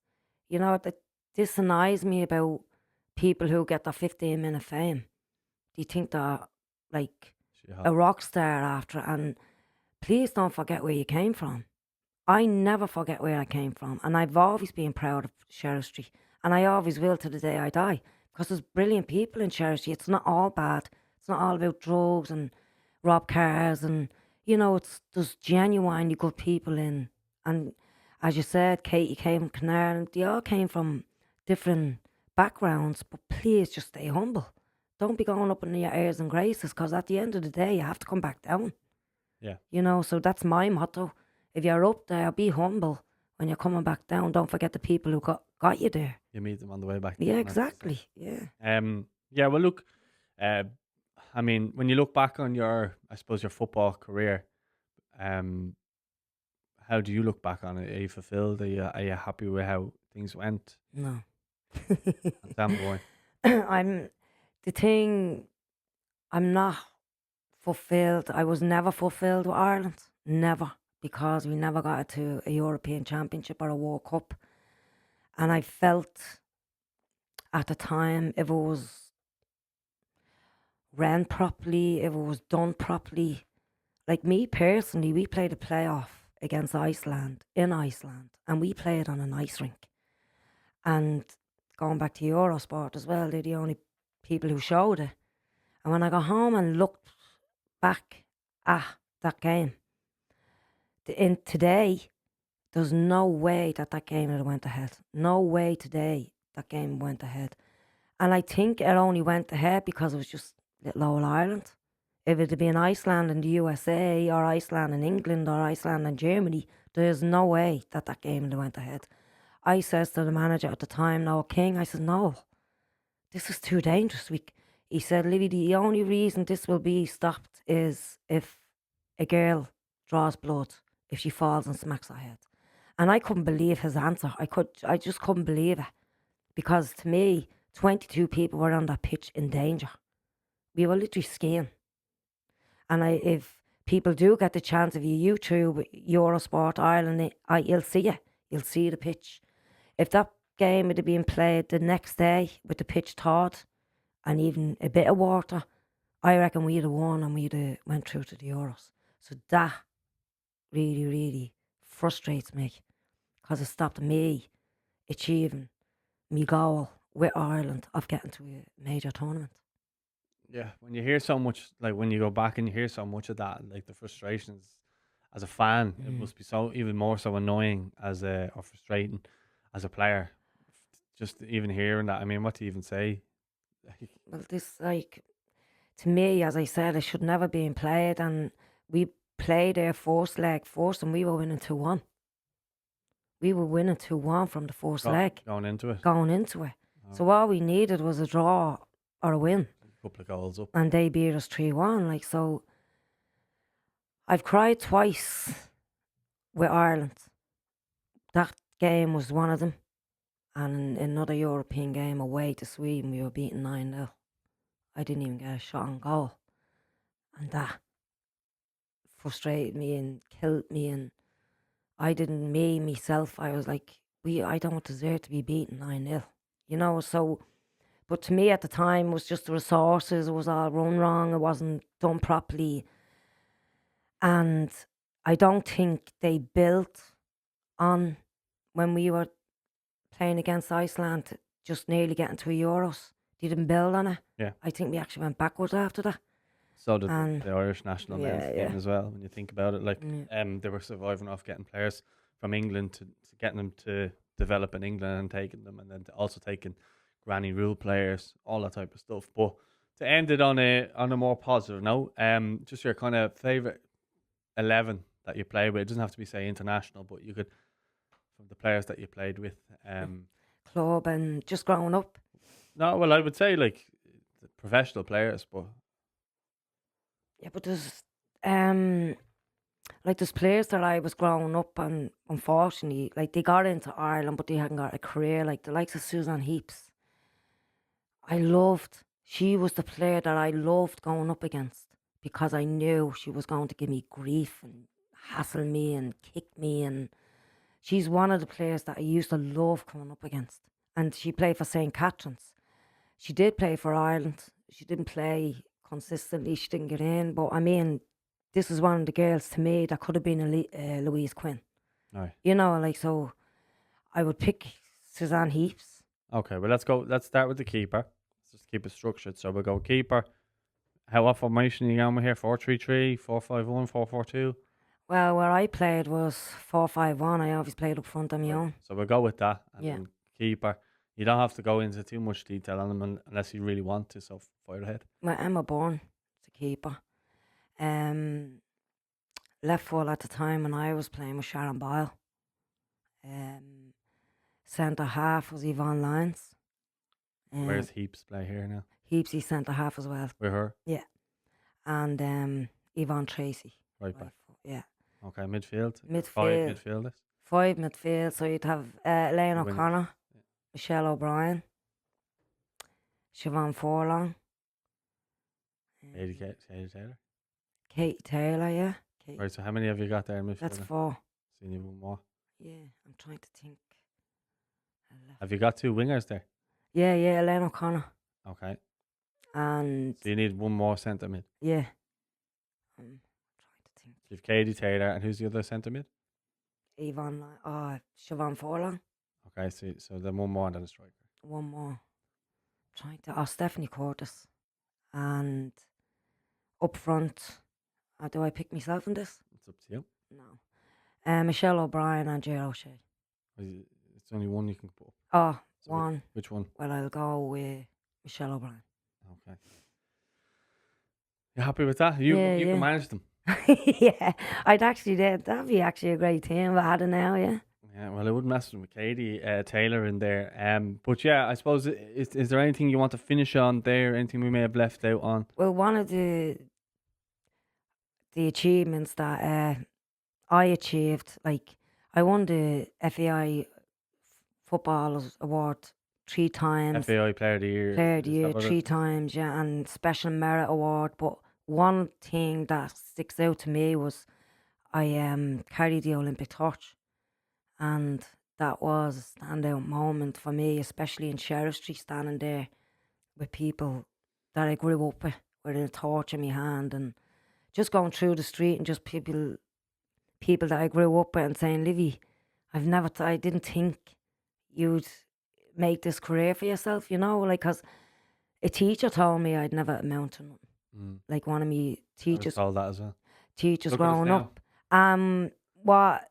You know, that this annoys me about people who get their 15-minute fame. Do you think they're like She had, a rock star after it? And please don't forget where you came from. I never forget where I came from, and I've always been proud of Sheriff Street, and I always will to the day I die, because there's brilliant people in Sheriff Street. It's not all bad. It's not all about drugs and rob cars, and there's genuinely good people in. And as you said, Katie came from Canary, and they all came from different backgrounds. But please just stay humble. Don't be going up in your airs and graces, because at the end of the day, you have to come back down. yeah, So that's my motto. If you're up there, be humble. When you're coming back down, don't forget the people who got you there. you meet them on the way back Yeah, down. That's the stuff. exactly. Yeah. Yeah. Well, look, I mean, when you look back on I suppose your football career, um, how do you look back on it? Are you fulfilled? Are you happy with how things went? No. Damn boy. I'm the thing. I'm not fulfilled. I was never fulfilled with Ireland. Never. Because we never got it to a European Championship or a World Cup. And I felt at the time, if it was ran properly, if it was done properly, like me personally, we played a playoff against Iceland in Iceland, and we played on an ice rink. And going back to Eurosport as well, they're the only people who showed it. And when I got home and looked back at that game, in today, there's no way that game would have went ahead. No way today that game went ahead. And I think it only went ahead because it was just little old Ireland. If it had been Iceland and the USA, or Iceland and England, or Iceland and Germany, there's no way that game would have went ahead. I says to the manager at the time, Noel King, I said, no, this is too dangerous. He said, Livy, the only reason this will be stopped is if a girl draws blood, if she falls and smacks her head. And I couldn't believe his answer. I just couldn't believe it. Because to me, 22 people were on that pitch in danger. We were literally skiing. And if people do get the chance, if you YouTube Eurosport Ireland, you'll see it. You'll see the pitch. If that game had been played the next day with the pitch thawed and even a bit of water, I reckon we'd have won and we'd have went through to the Euros. So that really, really frustrates me, because it stopped me achieving my goal with Ireland of getting to a major tournament. Yeah, when you hear so much, like when you go back and you hear so much of that, like the frustrations as a fan, it must be so even more so annoying or frustrating as a player. Just even hearing that, I mean, what do you even say? Well, this, to me, as I said, it should never been played, and we played our first leg first, and we were winning 2-1. We were winning 2-1 from the first leg. Going into it. Going into it. So all we needed was a draw or a win. A couple of goals up. And they beat us 3-1. Like, so I've cried twice with Ireland. That game was one of them. And in another European game away to Sweden, we were beaten 9-0. I didn't even get a shot on goal. And that frustrated me and killed me. And I didn't, myself, I was like, I don't deserve to be beaten 9-0. You know, so, but to me at the time, it was just the resources. It was all run wrong. It wasn't done properly. And I don't think they built on when we were playing against Iceland, just nearly getting to a Euros. They didn't build on it. Yeah. I think we actually went backwards after that. So did the Irish national men's yeah. team as well, when you think about it. Like, they were surviving off getting players from England to getting them to develop in England and taking them, and then also taking granny rule players, all that type of stuff. But to end it on a more positive note, just your kind of favourite 11 that you play with. It doesn't have to be, say, international, but you could, from the players that you played with. Club and just growing up. No, well, I would say like the professional players, but yeah, but there's like there's players that I was growing up and unfortunately, like they got into Ireland, but they hadn't got a career. Like the likes of Suzanne Heaps. She was the player that I loved going up against because I knew she was going to give me grief and hassle me and kick me, and she's one of the players that I used to love coming up against. And she played for St. Catherine's. She did play for Ireland. She didn't play consistently. She didn't get in. But I mean, this is one of the girls to me that could have been a Louise Quinn. Aye. You know, like, so I would pick Suzanne Heaps. Okay, well, let's go. Let's start with the keeper. Let's just keep it structured. So we'll go keeper. What formation are you going with here? 4-3-3, 4-5-1, 4-4-2? Well, where I played was 4-5-1. I always played up front on my own. So we'll go with that. And Yeah. then keeper. You don't have to go into too much detail on them unless you really want to, so fire ahead. Well, Emma Bourne, the keeper. Left full at the time when I was playing with Sharon Boyle. Centre half was Yvonne Lyons. Where's Heaps play here now? Heapsy centre half as well. With her? Yeah. And Yvonne Tracy. Right back. Yeah. Okay, midfield. Midfield. 5 midfielders. 5 midfield. So you'd have Elaine Wingers. O'Connor, Michelle O'Brien, Siobhan Forlong, Katie Taylor. Kate Taylor, yeah. Kate. Right, so how many have you got there in midfield? That's 4. So you need one more. Yeah, I'm trying to think. Have you got 2 wingers there? Yeah, Elaine O'Connor. Okay. And So you need one more centre mid. yeah. I'm trying to think. You've Katie Taylor, and who's the other centre mid? Siobhan Forlong. Okay, so then one more and then a striker. One more. Stephanie Curtis. And up front, do I pick myself in this? It's up to you. No. Michelle O'Brien and Gerald O'Shea. It's only one you can put up. Oh, So one. Which one? Well, I'll go with Michelle O'Brien. Okay. You happy with that? You Yeah. can manage them. Yeah, that'd be actually a great team if I had it now, yeah. Yeah, well, I wouldn't mess with Katie Taylor in there. But yeah, I suppose, is there anything you want to finish on there? Anything we may have left out on? Well, one of the achievements that I achieved, like, I won the FAI Footballers Award 3 times. FAI Player of the Year. Player of the Is that Year what 3 times, yeah, and Special Merit Award. But one thing that sticks out to me was I carried the Olympic torch, and that was a standout moment for me, especially in Sheriff Street, standing there with people that I grew up with a torch in my hand, and just going through the street and just people that I grew up with and saying, Livy, I didn't think you'd make this career for yourself, you know, like, because a teacher told me I'd never amount to nothing. Like one of me teachers. I was told that as well. Teachers Look at us growing now. up.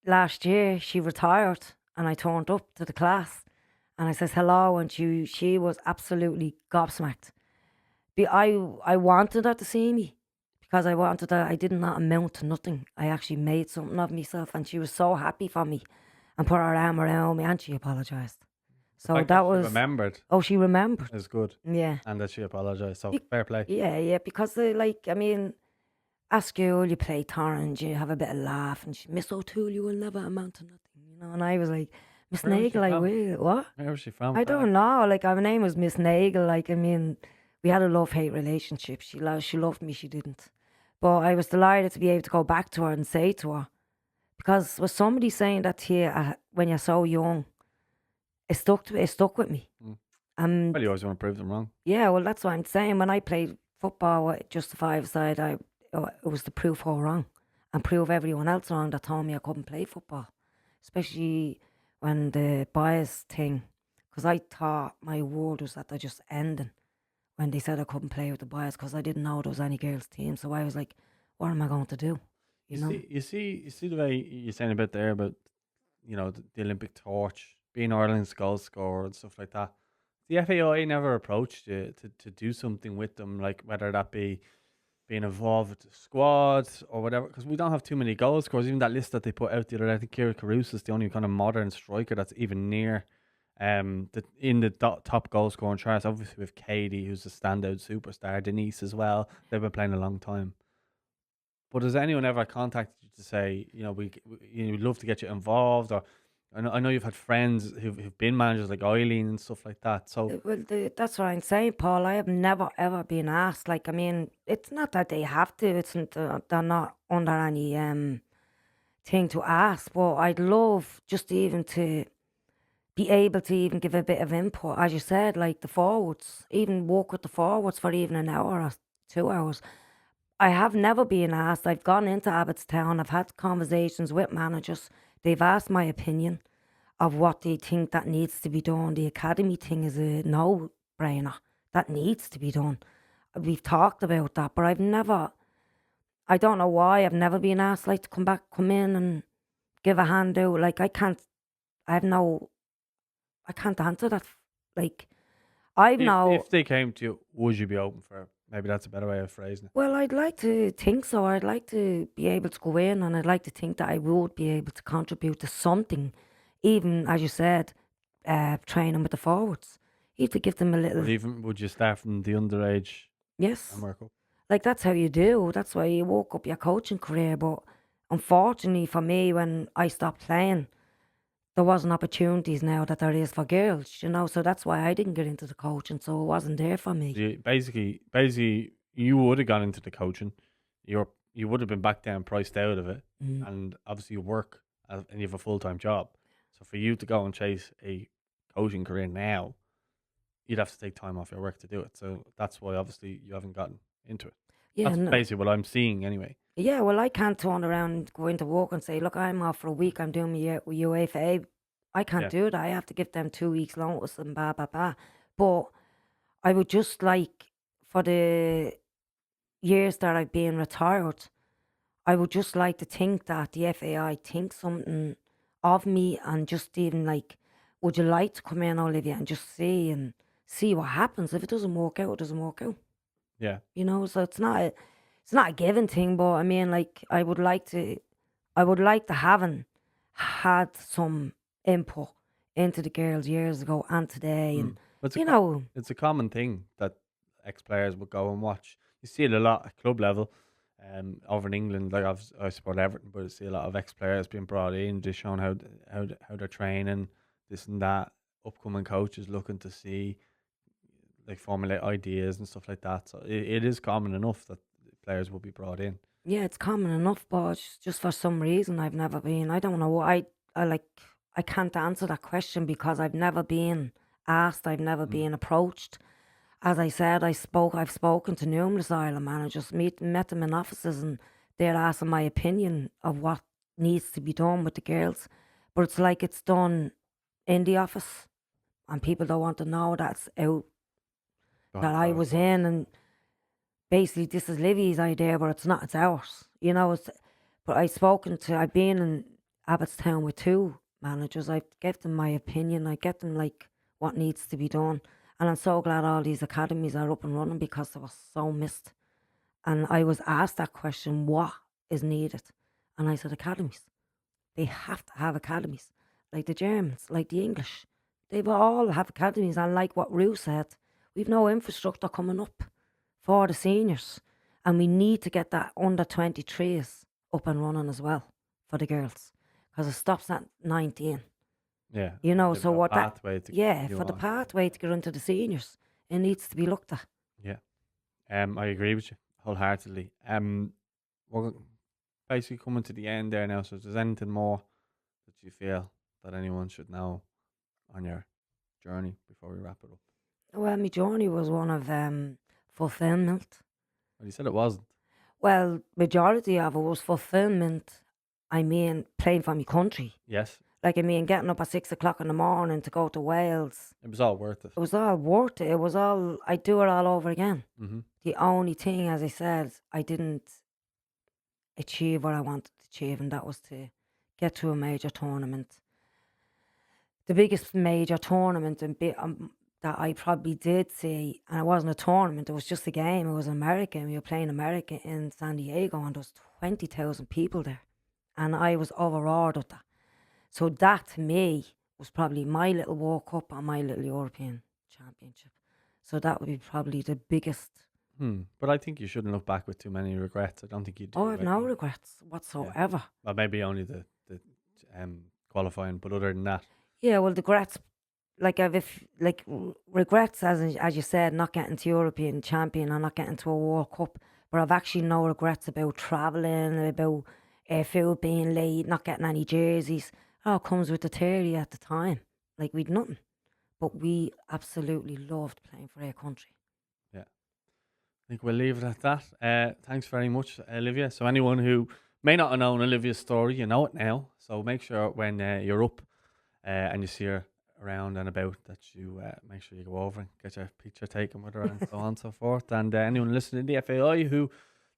Last year she retired and I turned up to the class and I says hello, and she was absolutely gobsmacked. I wanted her to see me because I wanted her. I did not amount to nothing. I actually made something of myself, and she was so happy for me and put her arm around me, and she apologised. The So fact that that she was, remembered oh, she remembered. is good, Yeah. and that she apologised. So Be- fair play. yeah, because like, I mean, at school you play torrent, you have a bit of laugh, and she, Miss O'Toole, you will never amount to nothing, And I was like, Miss Where was she Nagel, I from? will. What? Where was she from? I For don't know. Like, her name was Miss Nagel. Like, I mean, we had a love-hate relationship. She loved me, she didn't. But I was delighted to be able to go back to her and say to her, because with somebody saying that to you when you're so young, it stuck with me. Mm. And Well, you always want to prove them wrong. yeah, well, that's what I'm saying. When I played football with just the five side, it was to prove her wrong and prove everyone else wrong that told me I couldn't play football, especially when the bias thing. Because I thought my world was that they're just ending when they said I couldn't play with the boys because I didn't know there was any girls' team. So I was like, what am I going to do? You know? You see the way you're saying a bit there about the Olympic torch, being Ireland's goal scorer and stuff like that. The FAI never approached you to do something with them, like whether that be being involved with the squad or whatever, because we don't have too many goal scorers. Even that list that they put out the other day, I think Kira Caruso is the only kind of modern striker that's even near in the top goal scoring charts. Obviously with Katie, who's a standout superstar, Denise as well. They've been playing a long time. But has anyone ever contacted you to say, we'd love to get you involved? Or I know you've had friends who've been managers like Eileen and stuff like that. So Well, that's what I'm saying, Paul. I have never ever been asked. Like, I mean, it's not that they have to. It's not, they're not under any thing to ask. But I'd love just even to be able to even give a bit of input, as you said, like the forwards, even work with the forwards for even an hour or 2 hours. I have never been asked. I've gone into Abbottstown. I've had conversations with managers. They've asked my opinion of what they think that needs to be done. The academy thing is a no-brainer. That needs to be done. We've talked about that, but I don't know why I've never been asked like to come in and give a hand out. Like I can't answer that. Like I've now. if they came to you, would you be open for it? Maybe that's a better way of phrasing it. Well, I'd like to think so. I'd like to be able to go in and I'd like to think that I would be able to contribute to something, even as you said, training with the forwards. You have to give them a Or little, even would you start from the underage and yes, work up? like that's how you do. That's why you woke up your coaching career. But unfortunately for me, when I stopped playing, there wasn't opportunities now that there is for girls. So that's why I didn't get into the coaching. So it wasn't there for me. Basically, you would have gone into the coaching. You would have been back down, priced out of it, Mm. and obviously you work and you have a full time job. So for you to go and chase a coaching career now, you'd have to take time off your work to do it. So that's why obviously you haven't gotten into it. Yeah, That's no, basically what I'm seeing anyway. yeah, well, I can't turn around, go into work and say, look, I'm off for a week, I'm doing my UEFA. I can't Yeah, do that. I have to give them 2 weeks notice and blah, blah, blah. But I would just like, for the years that I've been retired, I would just like to think that the FAI thinks something of me and just even like, would you like to come in, Olivia, and just see what happens? If it doesn't work out, it doesn't work out. yeah. So it's not a given thing, but I mean, like, I would like to having had some input into the girls years ago and today, and Mm. But you know, it's a common thing that ex players would go and watch. You see it a lot at club level. Over in England, like I support Everton, but I see a lot of ex players being brought in, just showing how they're training, this and that. Upcoming coaches looking to see, like, formulate ideas and stuff like that. So it is common enough that players will be brought in. yeah, it's common enough, but it's just for some reason I've never been. I don't know what I like. I can't answer that question because I've never been asked. I've never Mm. been approached. As I said, I've spoken to numerous Ireland managers, met them in offices, and they're asking my opinion of what needs to be done with the girls. But it's like it's done in the office, and people don't want to know that's out that Behind I closed was doors. in, and basically this is Livy's idea, but it's not. It's ours. But I've been in Abbottstown with two managers. I give them my opinion. I get them like what needs to be done. And I'm so glad all these academies are up and running because they were so missed. And I was asked that question, what is needed? And I said, academies. They have to have academies. Like the Germans, like the English. They've all have academies, and like what Rue said, we've no infrastructure coming up for the seniors, and we need to get that under 23s up and running as well for the girls, because it stops at 19. Yeah, You know, they've so got a what that pathway to yeah, you for the on. pathway to get into the seniors, it needs to be looked at. Yeah, I agree with you wholeheartedly. We're basically coming to the end there now. So, if there's anything more that you feel that anyone should know on your journey before we wrap it up? Well, my journey was one of fulfillment. Well, you said it wasn't. Well, majority of it was fulfillment. I mean, playing for my country. Yes, Like, I mean, getting up at 6 o'clock in the morning to go to Wales. it was all worth it. It was all worth it. It was all, I'd do it all over again. Mm-hmm. The only thing, as I said, I didn't achieve what I wanted to achieve, and that was to get to a major tournament. The biggest major tournament that I probably did see, and it wasn't a tournament, it was just a game. It was America, and we were playing America in San Diego, and there was 20,000 people there. And I was overawed at that. So that, to me, was probably my little World Cup and my little European Championship. So that would be probably the biggest. But I think you shouldn't look back with too many regrets. I don't think you do. Oh, I have no regrets whatsoever. Well, maybe only the qualifying, but other than that, Yeah, well, the regrets, like regrets, as you said, not getting to European champion or not getting to a World Cup. But I've actually no regrets about travelling, about food being late, not getting any jerseys. It all comes with the theory at the time. Like, we'd nothing, but we absolutely loved playing for our country. yeah. I think we'll leave it at that. Thanks very much, Olivia. So anyone who may not have known Olivia's story, you know it now. So make sure when you're up and you see her around and about that you make sure you go over and get your picture taken with her and so on and so forth. And anyone listening to the FAI who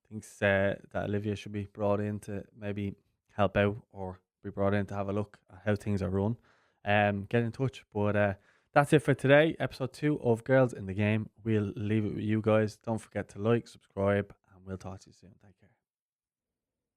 thinks that Olivia should be brought in to maybe help out or be brought in to have a look at how things are run, get in touch. But that's it for today, episode 2 of Girls in the Game. We'll leave it with you guys. Don't forget to like, subscribe, and we'll talk to you soon. Take care.